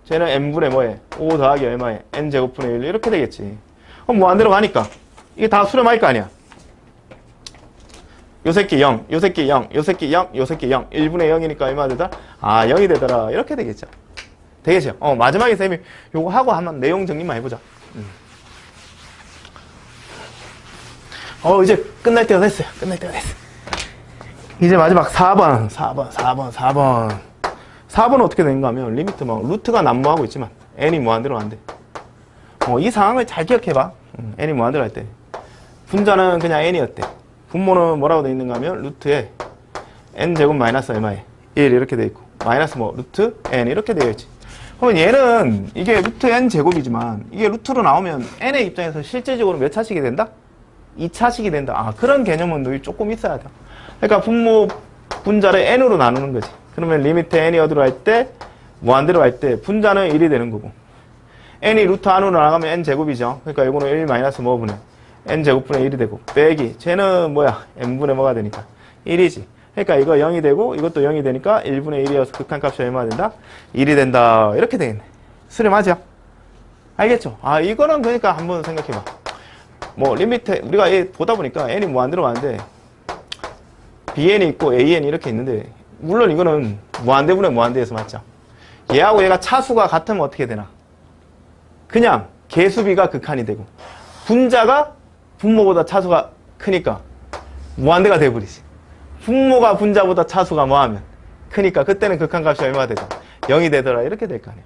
Speaker 1: 쟤는 n분의 뭐해? 5 더하기 얼마에? n제곱분의 1 이렇게 되겠지. 그럼 무한대로 가니까 이게 다 수렴할 거 아니야. 요 새끼 0, 요 새끼 0, 요 새끼 0, 요 새끼 0, 1분의 0이니까 얼마 되더라? 0이 되더라. 이렇게 되겠죠. 되겠죠. 마지막에 쌤이 요거 하고 한번 내용 정리만 해보자. 이제 끝날 때가 됐어요. 끝날 때가 됐어. 이제 마지막 4번. 4번은 어떻게 되는가 하면 리미트 루트가 난무하고 있지만 n이 무한대로 안 돼. 이 상황을 잘 기억해봐. n이 무한대로 할 때 분자는 그냥 n이었대. 분모는 뭐라고 되어 있는가 하면 루트에 n제곱 마이너스 얼마에 1 이렇게 되어 있고, 마이너스 루트 n 이렇게 되어 있지. 그러면 얘는 이게 루트 n 제곱이지만 이게 루트로 나오면 n의 입장에서 실질적으로 몇 차식이 된다? 2차식이 된다. 그런 개념은 조금 있어야 돼. 그러니까 분모 분자를 n으로 나누는 거지. 그러면 리미트 n이 어디로 할 때? 무한대로 할 때 분자는 1이 되는 거고, n이 루트 안으로 나가면 n 제곱이죠. 그러니까 이거는 1 마이너스 뭐분의 n 제곱분의 1이 되고, 빼기 쟤는 뭐야? n분의 뭐가 되니까 1이지. 그러니까 이거 0이 되고 이것도 0이 되니까 1분의 1이어서 극한값이 얼마가 된다? 1이 된다. 이렇게 되겠네. 수렴하죠? 알겠죠? 이거는 그러니까 한번 생각해봐. 리미트 우리가 얘 보다 보니까 n이 무한대로 가는데 bn이 있고 an이 이렇게 있는데, 물론 이거는 무한대분의 무한대에서 맞죠. 얘하고 얘가 차수가 같으면 어떻게 되나? 그냥 개수비가 극한이 되고 분자가 분모보다 차수가 크니까 무한대가 돼버리지. 분모가 분자보다 차수가 뭐하면 크니까 그때는 극한값이 얼마가 되죠? 0이 되더라. 이렇게 될 거 아니야.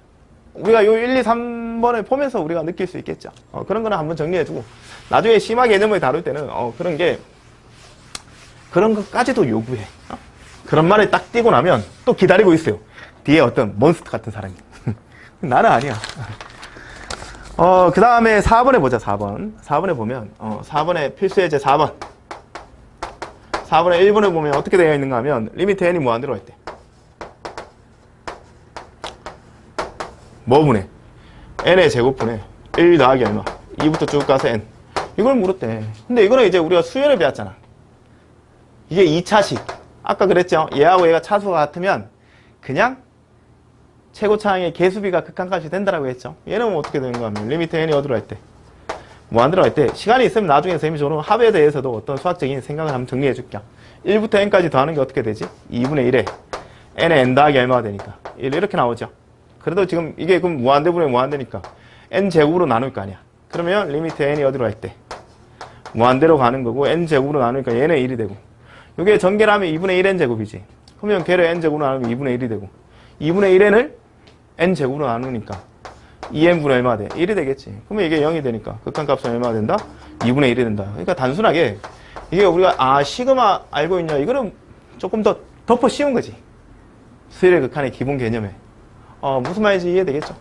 Speaker 1: 우리가 요 1, 2, 3번을 보면서 우리가 느낄 수 있겠죠. 그런 거는 한번 정리해주고, 나중에 심화 개념을 다룰 때는 그런 것까지도 요구해. 그런 말을 딱 띄고 나면 또 기다리고 있어요. 뒤에 어떤 몬스터 같은 사람이. 나는 아니야. 그 다음에 4번에 보자. 4번에 보면 4번에 필수예제 4번 4번에 1번에 보면 어떻게 되어 있는가 하면 리미트 n이 무한대로 할 때 뭐분의 n의 제곱분의 1 더하기 얼마 2부터 쭉 가서 n, 이걸 물었대. 근데 이거는 이제 우리가 수열을 배웠잖아. 이게 2차식. 아까 그랬죠. 얘하고 얘가 차수가 같으면 그냥 최고차항의 개수비가 극한값이 된다라고 했죠. 얘는 어떻게 되는가 하면 리미트 n이 어디로 할 때? 무한대로 할 때, 시간이 있으면 나중에 쌤이 저는 합에 대해서도 어떤 수학적인 생각을 한번 정리해 줄게요. 1부터 n까지 더하는 게 어떻게 되지? 2분의 1에 n의 n 더하기 얼마가 되니까 1 이렇게 나오죠. 그래도 지금 이게 그럼 무한대분의 무한대니까 n 제곱으로 나눌 거 아니야. 그러면 리미트 n이 어디로 할 때? 무한대로 가는 거고, n 제곱으로 나누니까 얘는 1이 되고, 이게 전개를 하면 2분의 1n 제곱이지. 그러면 걔를 n 제곱으로 나누면 2분의 1이 되고, 2분의 1n을 n 제곱으로 나누니까 2n분의 얼마가 돼? 1이 되겠지. 그러면 이게 0이 되니까 극한값은 얼마가 된다? 2분의 1이 된다. 그러니까 단순하게 이게 우리가 시그마 알고 있냐? 이거는 조금 더 덮어 씌운 거지. 수열의 극한의 기본 개념에. 무슨 말인지 이해되겠죠?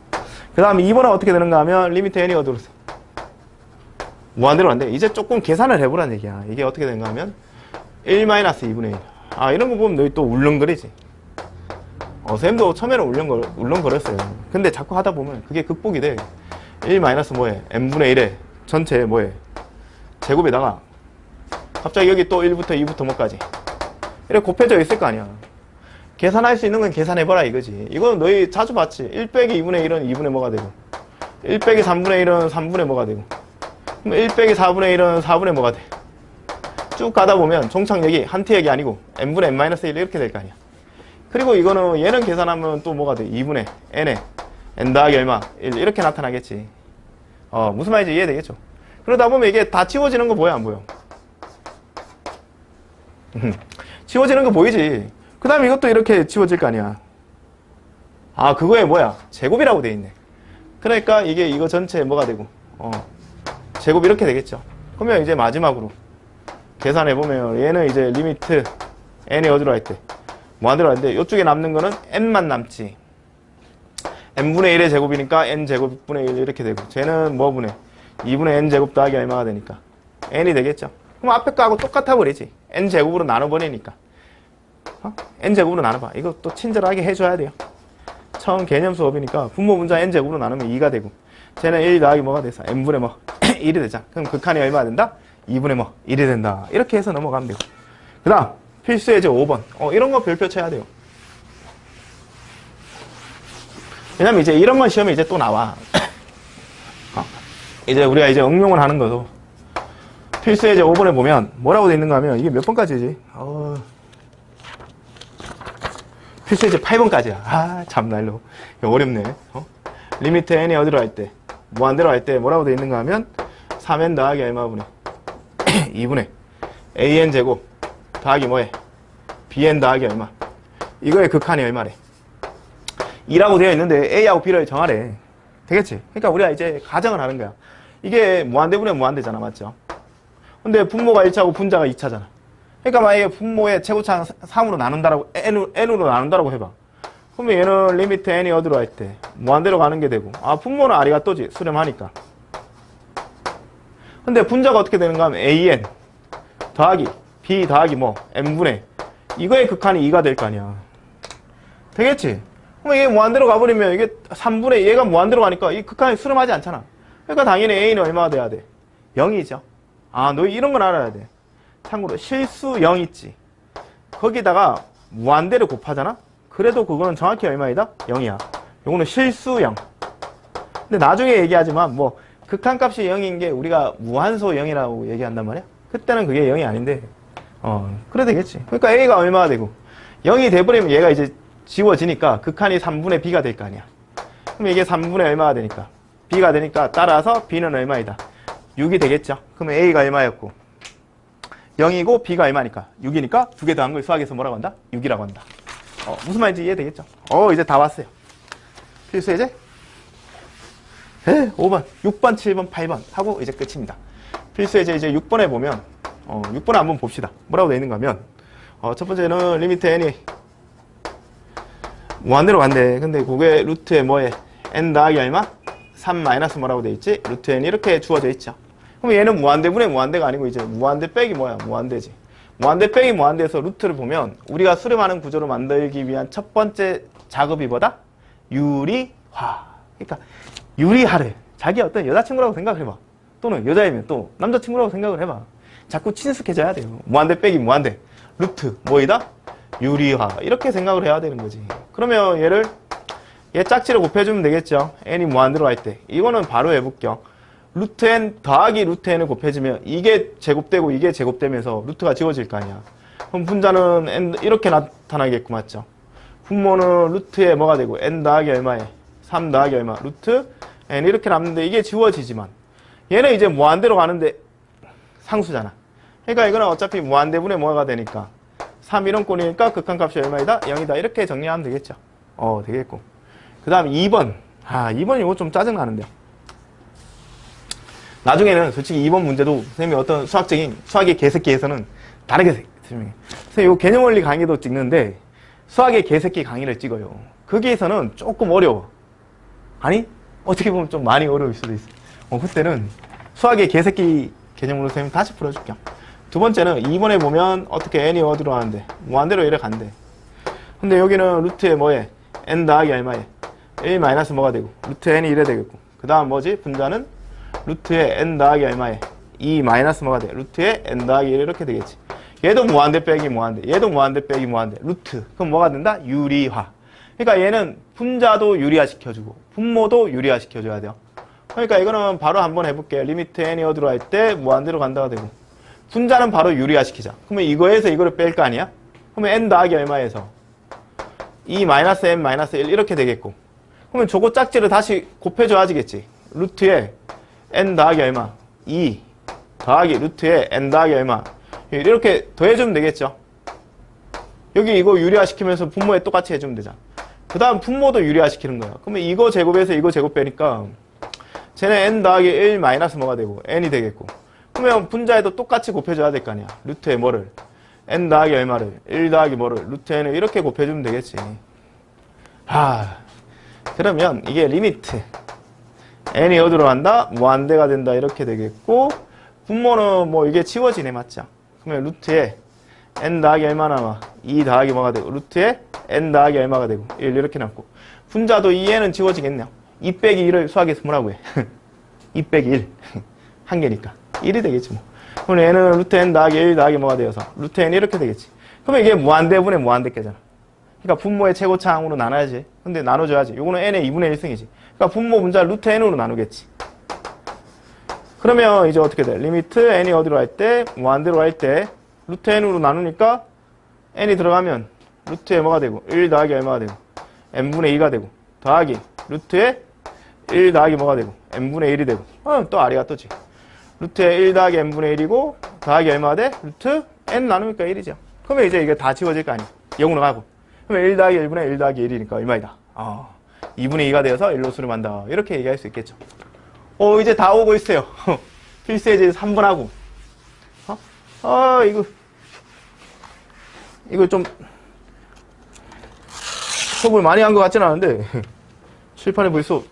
Speaker 1: 그 다음에 2번은 어떻게 되는가 하면 리미트 n이 어디로 돼? 무한대로 간대. 이제 조금 계산을 해보란 얘기야. 이게 어떻게 되는가 하면 1-2분의 1. 이런 거 보면 너희 또 울렁거리지. 쌤도 처음에는 울렁거렸어요. 근데 자꾸 하다 보면 그게 극복이 돼. 1 뭐해? n분의 1에 전체 뭐해? 제곱에다가 갑자기 여기 또 1부터 2부터 뭐까지 이렇게 곱해져 있을 거 아니야. 계산할 수 있는 건 계산해봐라 이거지. 이건 너희 자주 봤지. 1 빼기 2분의 1은 2분의 뭐가 되고 1 빼기 3분의 1은 3분의 뭐가 되고 1 빼기 4분의 1은 4분의 뭐가 돼. 쭉 가다 보면 종착역이 한티역이 아니고 n분의 n-1 이렇게 될 거 아니야. 그리고 이거는 얘는 계산하면 또 뭐가 돼? 2분의 n에 n 더하기 얼마? 1 이렇게 나타나겠지. 무슨 말인지 이해되겠죠? 그러다 보면 이게 다 치워지는 거 보여 안 보여? 치워지는 거 보이지? 그 다음에 이것도 이렇게 치워질 거 아니야. 그거에 뭐야? 제곱이라고 돼 있네. 그러니까 이거 전체에 뭐가 되고 제곱 이렇게 되겠죠. 그러면 이제 마지막으로 계산해보면 얘는 이제 리미트 n이 어디로 할 때? 무한대로 하는데 이쪽에 남는 거는 n만 남지. n분의 1의 제곱이니까 n제곱분의 1 이렇게 되고 쟤는 뭐 분의 2분의 n제곱 더하기 얼마가 되니까 n이 되겠죠. 그럼 앞에 거하고 똑같아 버리지. n제곱으로 나눠버리니까 n제곱으로 나눠봐. 이거 또 친절하게 해줘야 돼요. 처음 개념 수업이니까 분모 분자 n제곱으로 나누면 2가 되고 쟤는 1 더하기 뭐가 돼서 n분의 1이 되자. 그럼 극한이 얼마가 된다? 2분의 1이 된다. 이렇게 해서 넘어가면 되고 그 다음 필수 예제 5번. 이런 거 별표 쳐야 돼요. 왜냐면 이제 이런 건 시험에 이제 또 나와. 이제 우리가 이제 응용을 하는 거도 필수 예제 5번에 보면 뭐라고 돼 있는가 하면 이게 몇 번까지지? 필수 예제 8번까지야. 참날로. 어렵네. 리미트 n이 어디로 할 때? 무한대로 할 때 뭐라고 돼 있는가 하면 3n 더하기 얼마분의 2분의 an 제곱 더하기 뭐해? bn 더하기 얼마? 이거의 극한이 얼마래? 2라고 되어 있는데 a하고 b를 정하래. 되겠지? 그러니까 우리가 이제 가정을 하는 거야. 이게 무한대분의 무한대잖아. 맞죠? 근데 분모가 1차고 분자가 2차잖아. 그러니까 만약에 분모의 최고차항 3으로 나눈다라고 n으로 나눈다라고 해봐. 그러면 얘는 리미트 n이 어디로 할 때? 무한대로 가는 게 되고 분모는 아리가또지. 수렴하니까. 근데 분자가 어떻게 되는가 하면 an 더하기 b 더하기 n분의 이거의 극한이 2가 될 거 아니야. 되겠지? 그럼 이게 무한대로 가버리면 이게 3분의 얘가 무한대로 가니까 이 극한이 수렴하지 않잖아. 그러니까 당연히 a는 얼마가 돼야 돼? 0이죠. 너 이런 건 알아야 돼. 참고로 실수 0 있지. 거기다가 무한대를 곱하잖아? 그래도 그거는 정확히 얼마이다? 0이야. 요거는 실수 0. 근데 나중에 얘기하지만 극한값이 0인 게 우리가 무한소 0이라고 얘기한단 말이야? 그때는 그게 0이 아닌데 그래 되겠지. 그러니까 a가 얼마가 되고 0이 돼버리면 얘가 이제 지워지니까 극한이 3분의 b가 될 거 아니야. 그럼 이게 3분의 얼마가 되니까 b가 되니까 따라서 b는 얼마이다? 6이 되겠죠. 그러면 a가 얼마였고 0이고 b가 얼마니까 6이니까 두 개 더한 걸 수학에서 뭐라고 한다? 6이라고 한다. 무슨 말인지 이해되겠죠? 이제 다 왔어요. 필수 예제 5번, 6번, 7번, 8번 하고 이제 끝입니다. 필수 예제 이제 6번에 보면 6번에 한번 봅시다. 뭐라고 되어 있는가 하면 첫 번째는 리미트 n이 무한대로 간대. 근데 그게 루트에 뭐에 n 더하기 얼마? 3 마이너스 뭐라고 되어 있지? 루트 n 이렇게 주어져 있죠. 그럼 얘는 무한대분의 무한대가 아니고 이제 무한대 빼기 뭐야? 무한대지. 무한대 빼기 무한대에서 루트를 보면 우리가 수렴하는 구조를 만들기 위한 첫 번째 작업이 뭐다? 유리화. 그러니까 유리화를 자기 어떤 여자친구라고 생각을 해봐. 또는 여자이면 또 남자친구라고 생각을 해봐. 자꾸 친숙해져야 돼요. 무한대 빼기 무한대. 루트 뭐이다? 유리화. 이렇게 생각을 해야 되는 거지. 그러면 얘 짝지를 곱해주면 되겠죠. n이 무한대로 할 때. 이거는 바로 해볼게요. 루트 n 더하기 루트 n을 곱해주면 이게 제곱되고 이게 제곱되면서 루트가 지워질 거 아니야. 그럼 분자는 n 이렇게 나타나겠고 맞죠? 분모는 루트에 뭐가 되고 n 더하기 얼마에 3 더하기 얼마 루트 n 이렇게 남는데 이게 지워지지만 얘는 이제 무한대로 가는데 상수잖아. 그러니까 이거는 어차피 무한대분의 뭐가 되니까 3 이런 꼴이니까 극한값이 얼마이다? 0이다. 이렇게 정리하면 되겠죠. 되겠고. 그 다음 2번 2번 이거 좀 짜증나는데요. 나중에는 솔직히 2번 문제도 선생님이 어떤 수학의 개새끼에서는 다르게 설명해요. 선생님 이 개념원리 강의도 찍는데 수학의 개새끼 강의를 찍어요. 거기에서는 조금 어려워. 아니 어떻게 보면 좀 많이 어려울 수도 있어. 그때는 수학의 개새끼 개념으로 선생님 다시 풀어줄게요. 두 번째는 2번에 보면 어떻게 n이 어디로 가는데 무한대로 이래 간대. 근데 여기는 루트에 뭐에 n 더하기 얼마에 1 마이너스 뭐가 되고 루트 n이 이래 되겠고, 그 다음 뭐지? 분자는 루트에 n 더하기 얼마에 2 마이너스 뭐가 돼? 루트에 n 더하기 1 이렇게 되겠지. 얘도 무한대 빼기 무한대, 얘도 무한대 빼기 무한대, 루트. 그럼 뭐가 된다? 유리화. 그러니까 얘는 분자도 유리화 시켜주고 분모도 유리화 시켜줘야 돼요. 그러니까 이거는 바로 한번 해볼게요. 리미트 n이 어디로 할 때 무한대로 간다가 되고, 분자는 바로 유리화 시키자. 그러면 이거에서 이거를 뺄 거 아니야? 그러면 n 더하기 얼마에서 2 마이너스 n 마이너스 1 이렇게 되겠고, 그러면 저거 짝지를 다시 곱해줘야지겠지. 루트에 n 더하기 얼마? 2 더하기 루트에 n 더하기 얼마? 이렇게 더해주면 되겠죠. 여기 이거 유리화 시키면서 분모에 똑같이 해주면 되잖아. 그 다음 분모도 유리화 시키는 거야. 그러면 이거 제곱에서 이거 제곱 빼니까 쟤는 n 더하기 1 마이너스 뭐가 되고 n이 되겠고, 그러면 분자에도 똑같이 곱해줘야 될 거 아니야. 루트에 뭐를? n 더하기 얼마를? 1 더하기 뭐를? 루트 n을 이렇게 곱해주면 되겠지. 그러면 이게 리미트 n이 어디로 간다? 무한대가 된다 이렇게 되겠고, 분모는 뭐 이게 지워지네, 맞죠? 그러면 루트에 n 더하기 얼마 남아? 2 더하기 뭐가 되고 루트에 n 더하기 얼마가 되고 1 이렇게 남고, 분자도 2n은 지워지겠네요. 2 빼기 1을 수학에서 뭐라고 해? 2 빼기 1 한 개니까 1이 되겠지 뭐. 그럼 n은 루트 n 더하기 1 더하기 뭐가 되어서 루트 n 이렇게 되겠지. 그러면 이게 무한대분의 무한대께잖아. 그러니까 분모의 최고차항으로 나눠야지. 근데 나눠줘야지. 요거는 n의 2분의 1승이지. 그러니까 분모 분자 루트 n으로 나누겠지. 그러면 이제 어떻게 돼? 리미트 n이 어디로 할 때? 무한대로 할 때 루트 n으로 나누니까 n이 들어가면 루트에 뭐가 되고 1 더하기 얼마가 되고 n분의 2가 되고 더하기 루트에 1 더하기 뭐가 되고 n분의 1이 되고, 또 r이가 뜨지. 루트에 1 더하기 n분의 1이고 더하기 얼마가 돼? 루트 n 나누니까 1이죠. 그러면 이제 이게 다 지워질 거 아니야. 0으로 가고. 그러면 1 더하기 1분의 1 더하기 1이니까 얼마이다? 2분의 2가 되어서 1로 수렴한다. 이렇게 얘기할 수 있겠죠. 이제 다 오고 있어요. 필수예제 3번 하고. 이거 좀 수업을 많이 한 것 같지는 않은데 칠판에 벌써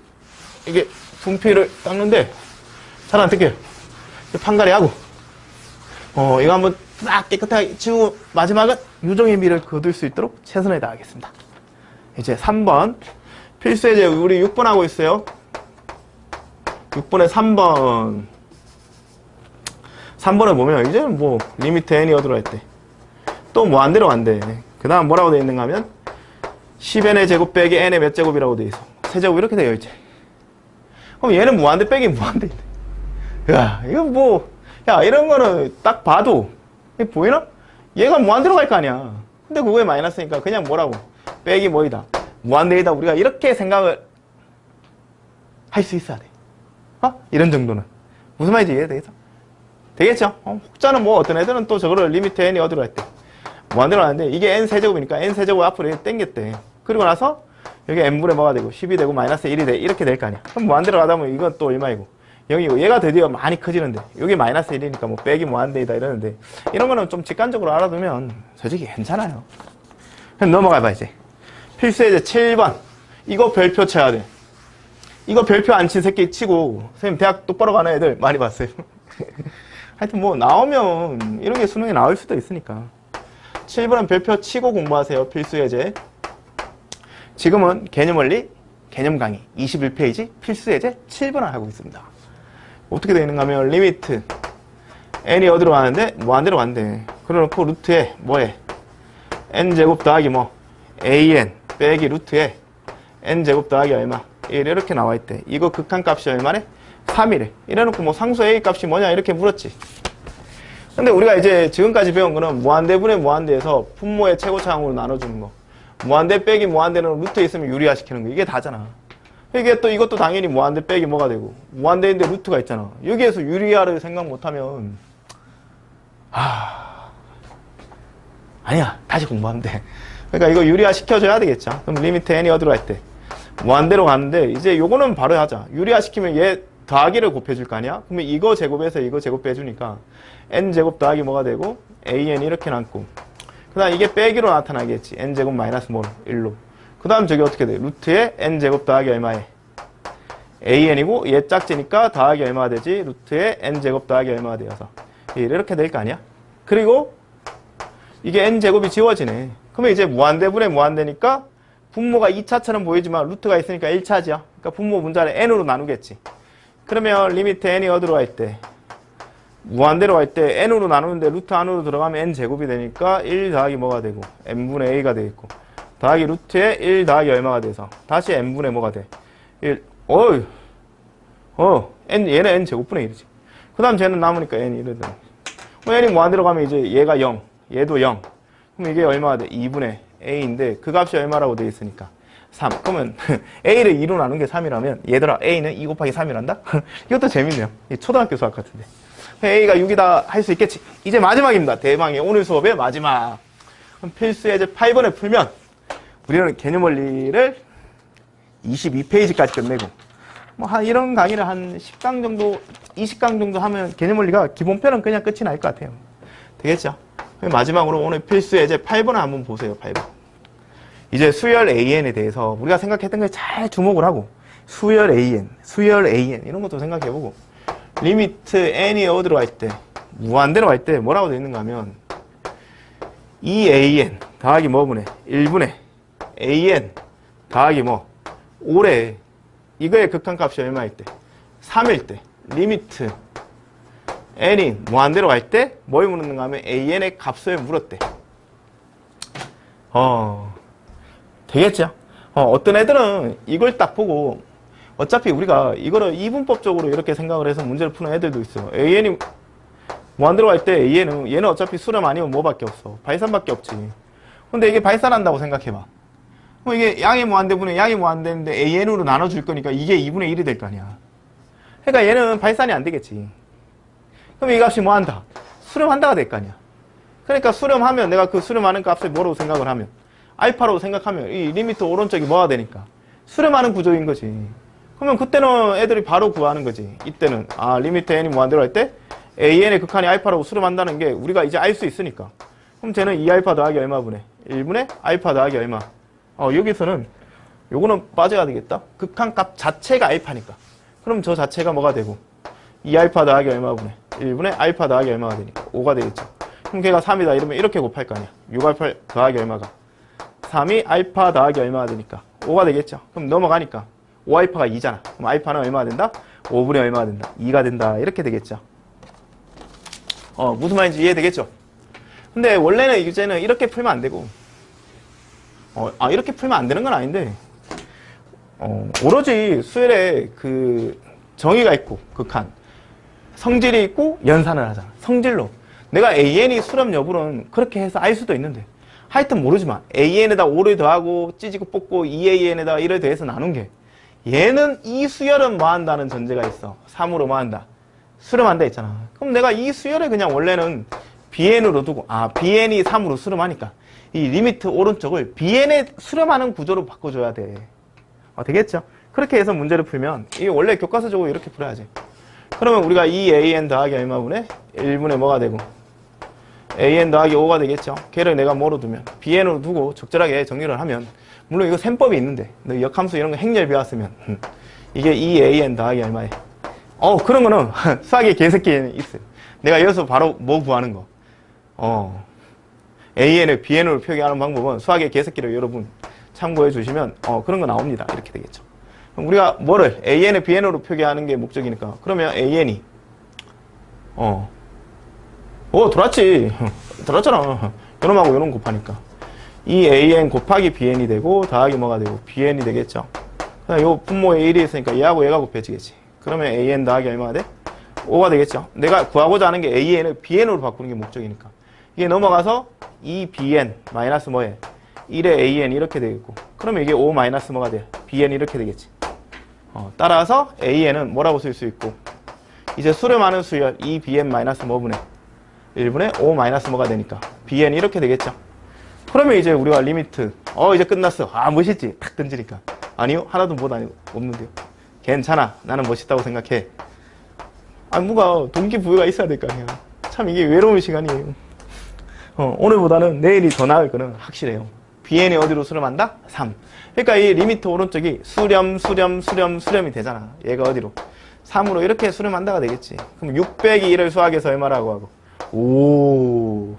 Speaker 1: 이게 분필을 닦는데 잘 안 뜯겨요. 판가리 하고 이거 한번 딱 깨끗하게 지우고 마지막은 유종의 미를 거둘 수 있도록 최선을 다하겠습니다. 이제 3번 필수예제 우리 6번 하고 있어요. 6번에 3번 3번을 보면 이제는 뭐 리미트 n이 어디로 할 때 또 무한대로 간대. 그 다음 뭐라고 되어 있는가 하면 10n의 제곱 빼기 n의 몇 제곱이라고 되어 있어. 세제곱 이렇게 되어 있지. 그럼 얘는 무한대 빼기 무한대인데, 야 이거 뭐, 야 이런 거는 딱 봐도 보이나? 얘가 무한대로 갈 거 아니야. 근데 그거에 마이너스니까 그냥 뭐라고? 빼기 뭐이다? 무한대이다. 우리가 이렇게 생각을 할 수 있어야 돼. 이런 정도는. 무슨 말인지 이해되겠어? 되겠죠? 혹자는 뭐 어떤 애들은 또 저거를 리미트 n이 어디로 할 때 무한대로 하는데, 이게 n 세제곱이니까 n 세제곱 앞으로 땡겼대. 그리고 나서 여기 n분의 뭐가 되고 10이 되고 마이너스 1이 돼. 이렇게 될 거 아니야. 그럼 무한대로 가다 보면 이건 또 얼마이고 0이고, 얘가 드디어 많이 커지는데 여기 마이너스 1이니까 뭐 빼기 무한대이다 이러는데, 이런 거는 좀 직관적으로 알아두면 솔직히 괜찮아요. 그럼 넘어가 봐. 이제 필수예제 7번 이거 별표 쳐야 돼. 이거 별표 안 친 새끼 치고 선생님 대학 똑바로 가는 애들 많이 봤어요. 하여튼 뭐 나오면 이런 게 수능에 나올 수도 있으니까 7번은 별표 치고 공부하세요. 필수예제. 지금은 개념원리 개념 강의 21페이지 필수예제 7번을 하고 있습니다. 어떻게 되어 있는가 하면 리미트 n이 어디로 가는데 무한대로 간대. 그래놓고 루트에 뭐해? n제곱 더하기 뭐 an 빼기 루트에 n제곱 더하기 얼마? 1 이렇게 나와 있대. 이거 극한값이 얼마래? 3이래. 이래놓고 뭐 상수 a 값이 뭐냐 이렇게 물었지. 근데 우리가 이제 지금까지 배운 거는 무한대분의 무한대에서 분모의 최고차항으로 나눠주는 거, 무한대 빼기 무한대는 루트에 있으면 유리화 시키는 거, 이게 다잖아. 이게 또 이것도 당연히 무한대 빼기 뭐가 되고 무한대인데 루트가 있잖아. 여기에서 유리화를 생각 못하면 아니야 다시 공부하면 돼. 그러니까 이거 유리화 시켜줘야 되겠죠. 그럼 리미트 n이 어디로 할 때 무한대로 가는데 이제 요거는 바로 하자. 유리화시키면 얘 더하기를 곱해줄 거 아니야? 그러면 이거 제곱에서 이거 제곱 빼주니까 n제곱 더하기 뭐가 되고 an 이렇게 남고 그 다음 이게 빼기로 나타나겠지. n제곱 마이너스 뭐 1로 그 다음 저기 어떻게 돼? 루트에 n제곱 더하기 얼마에 an이고 얘 짝지니까 더하기 얼마가 되지? 루트에 n제곱 더하기 얼마가 되어서 이렇게 될 거 아니야? 그리고 이게 n제곱이 지워지네. 그러면 이제 무한대분의 무한대니까 분모가 2차처럼 보이지만 루트가 있으니까 1차지야. 그러니까 분모 분자를 n으로 나누겠지. 그러면 리미트 n이 어디로 갈 때? 무한대로 갈 때 n으로 나누는데 루트 안으로 들어가면 n제곱이 되니까 1 더하기 뭐가 되고 n분의 a가 되겠고 더하기 루트에 1 더하기 얼마가 돼서 다시 n분의 뭐가 돼? 1. 얘는 n제곱분의 1이지. 그 다음 쟤는 남으니까 n이 이러더라. n이 무한대로 가면 이제 얘가 0, 얘도 0. 그럼 이게 얼마가 돼? 2분의 a인데 그 값이 얼마라고 돼 있으니까 3. 그러면 a를 2로 나눈 게 3이라면 얘들아 a는 2 곱하기 3이란다? 이것도 재밌네요. 초등학교 수학 같은데. a가 6이다 할 수 있겠지. 이제 마지막입니다. 대망의 오늘 수업의 마지막. 그럼 필수 예제 8번을 풀면 우리는 개념 원리를 22페이지까지 끝내고 뭐 이런 강의를 한 10강 정도 20강 정도 하면 개념 원리가 기본편은 그냥 끝이 날 것 같아요. 되겠죠? 마지막으로 오늘 필수 예제 8번을 한번 보세요. 8번. 이제 수열 AN에 대해서 우리가 생각했던 걸 잘 주목을 하고 수열 AN 이런 것도 생각해보고 리미트 n이 어디로 갈 때 무한대로 갈 때 뭐라고 되어 있는가 하면 2an 더하기 뭐분의 1분의 an 더하기 뭐 5래 이거의 극한값이 얼마일 때 3일 때 리미트 n이 무한대로 갈 때 뭘 물었는가 하면 an의 값을 물었대. 되겠죠? 어떤 애들은 이걸 딱 보고 어차피 우리가 이거를 이분법적으로 이렇게 생각을 해서 문제를 푸는 애들도 있어. an이 무한대로 갈 때 얘는 어차피 수렴 아니면 뭐밖에 없어. 발산밖에 없지. 근데 이게 발산한다고 생각해봐. 그럼 이게 양이 무한대분의 양이 무한대인데 an으로 나눠줄 거니까 이게 2분의 1이 될 거 아니야. 그러니까 얘는 발산이 안 되겠지. 그럼 이 값이 뭐 한다? 수렴한다가 될 거 아니야. 그러니까 수렴하면 내가 그 수렴하는 값을 뭐라고 생각을 하면 알파로 생각하면 이 리미트 오른쪽이 뭐가 되니까 수렴하는 구조인 거지. 그러면 그때는 애들이 바로 구하는 거지. 이때는 리미트 n이 무한대로 할 때 an의 극한이 알파라고 수렴한다는 게 우리가 이제 알 수 있으니까. 그럼 쟤는 2알파 더하기 얼마분의 1분의 알파 더하기 얼마. 여기서는 요거는 빠져야 되겠다. 극한값 자체가 알파니까. 그럼 저 자체가 뭐가 되고 2알파 더하기 얼마분의 1분의 알파 더하기 얼마가 되니까 5가 되겠죠. 그럼 걔가 3이다 이러면 이렇게 곱할 거 아니야. 6알파 더하기 얼마가 3이 알파 더하기 얼마가 되니까 5가 되겠죠. 그럼 넘어가니까 5알파가 2잖아. 그럼 알파는 얼마가 된다? 5분의 얼마가 된다? 2가 된다. 이렇게 되겠죠. 무슨 말인지 이해되겠죠? 근데 원래는 이제는 이렇게 풀면 안 되고 이렇게 풀면 안 되는 건 아닌데 오로지 수열에 그 정의가 있고 극한 성질이 있고 연산을 하잖아. 성질로 내가 AN이 수렴 여부는 그렇게 해서 알 수도 있는데 하여튼 모르지만 AN에다 5를 더하고 찌지고 뽑고 2AN에다가 1을 더해서 나눈 게 얘는 이 수열은 뭐 한다는 전제가 있어. 3으로 뭐 한다? 수렴한다 했잖아. 그럼 내가 이 수열을 그냥 원래는 BN으로 두고 BN이 3으로 수렴하니까 이 리미트 오른쪽을 BN에 수렴하는 구조로 바꿔줘야 돼. 되겠죠? 그렇게 해서 문제를 풀면 이게 원래 교과서적으로 이렇게 풀어야지. 그러면 우리가 2AN 더하기 얼마분의 1분의 뭐가 되고 AN 더하기 5가 되겠죠. 걔를 내가 뭐로 두면 BN으로 두고 적절하게 정리를 하면 물론 이거 셈법이 있는데 너 역함수 이런 거 행렬 배웠으면 이게 2AN 더하기 얼마에 그런 거는 수학의 개새끼에는 있어요. 내가 여기서 바로 뭐 구하는 거 AN을 BN으로 표기하는 방법은 수학의 개새끼를 여러분 참고해 주시면 그런 거 나옵니다. 이렇게 되겠죠. 그럼 우리가 뭐를 AN을 BN으로 표기하는 게 목적이니까 그러면 AN이 돌았지. 돌았잖아. 요놈하고 요놈 곱하니까 이 AN 곱하기 BN이 되고 더하기 뭐가 되고 BN이 되겠죠. 그다음 요 분모에 1이 있으니까 얘하고 얘가 곱해지겠지. 그러면 AN 더하기 얼마가 돼? 5가 되겠죠. 내가 구하고자 하는 게 AN을 BN으로 바꾸는 게 목적이니까 이게 넘어가서 2BN 마이너스 뭐에 1의 AN 이렇게 되겠고 그러면 이게 5 마이너스 뭐가 돼? BN 이렇게 되겠지. 따라서 AN은 뭐라고 쓸 수 있고 이제 수렴하는 수열 2BN 마이너스 뭐분의 1분의 5 마이너스 뭐가 되니까 BN 이렇게 되겠죠. 그러면 이제 우리가 리미트 이제 끝났어. 멋있지? 탁 던지니까 아니요, 하나도 못 없는데요. 괜찮아, 나는 멋있다고 생각해. 아, 뭐가 동기부여가 있어야 될 거 아니야. 참 이게 외로운 시간이에요. 오늘보다는 내일이 더 나을 거는 확실해요. BN이 어디로 수렴한다? 3. 그러니까 이 리미트 오른쪽이 수렴이 되잖아. 얘가 어디로? 3으로 이렇게 수렴한다가 되겠지. 그럼 6 빼기 1을 수학에서 얼마라고 하고? 5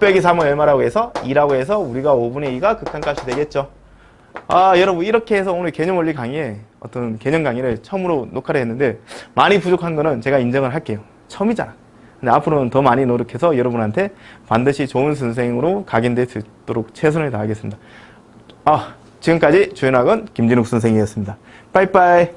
Speaker 1: 빼기 3을 얼마라고 해서? 2라고 해서 우리가 5분의 2가 극한값이 되겠죠. 아, 여러분 이렇게 해서 오늘 개념원리 강의에 어떤 개념 강의를 처음으로 녹화를 했는데 많이 부족한 거는 제가 인정을 할게요. 처음이잖아. 근데 앞으로는 더 많이 노력해서 여러분한테 반드시 좋은 선생으로 각인될 수 있도록 최선을 다하겠습니다. 지금까지 주연학원 김진욱 선생이었습니다. 빠이빠이.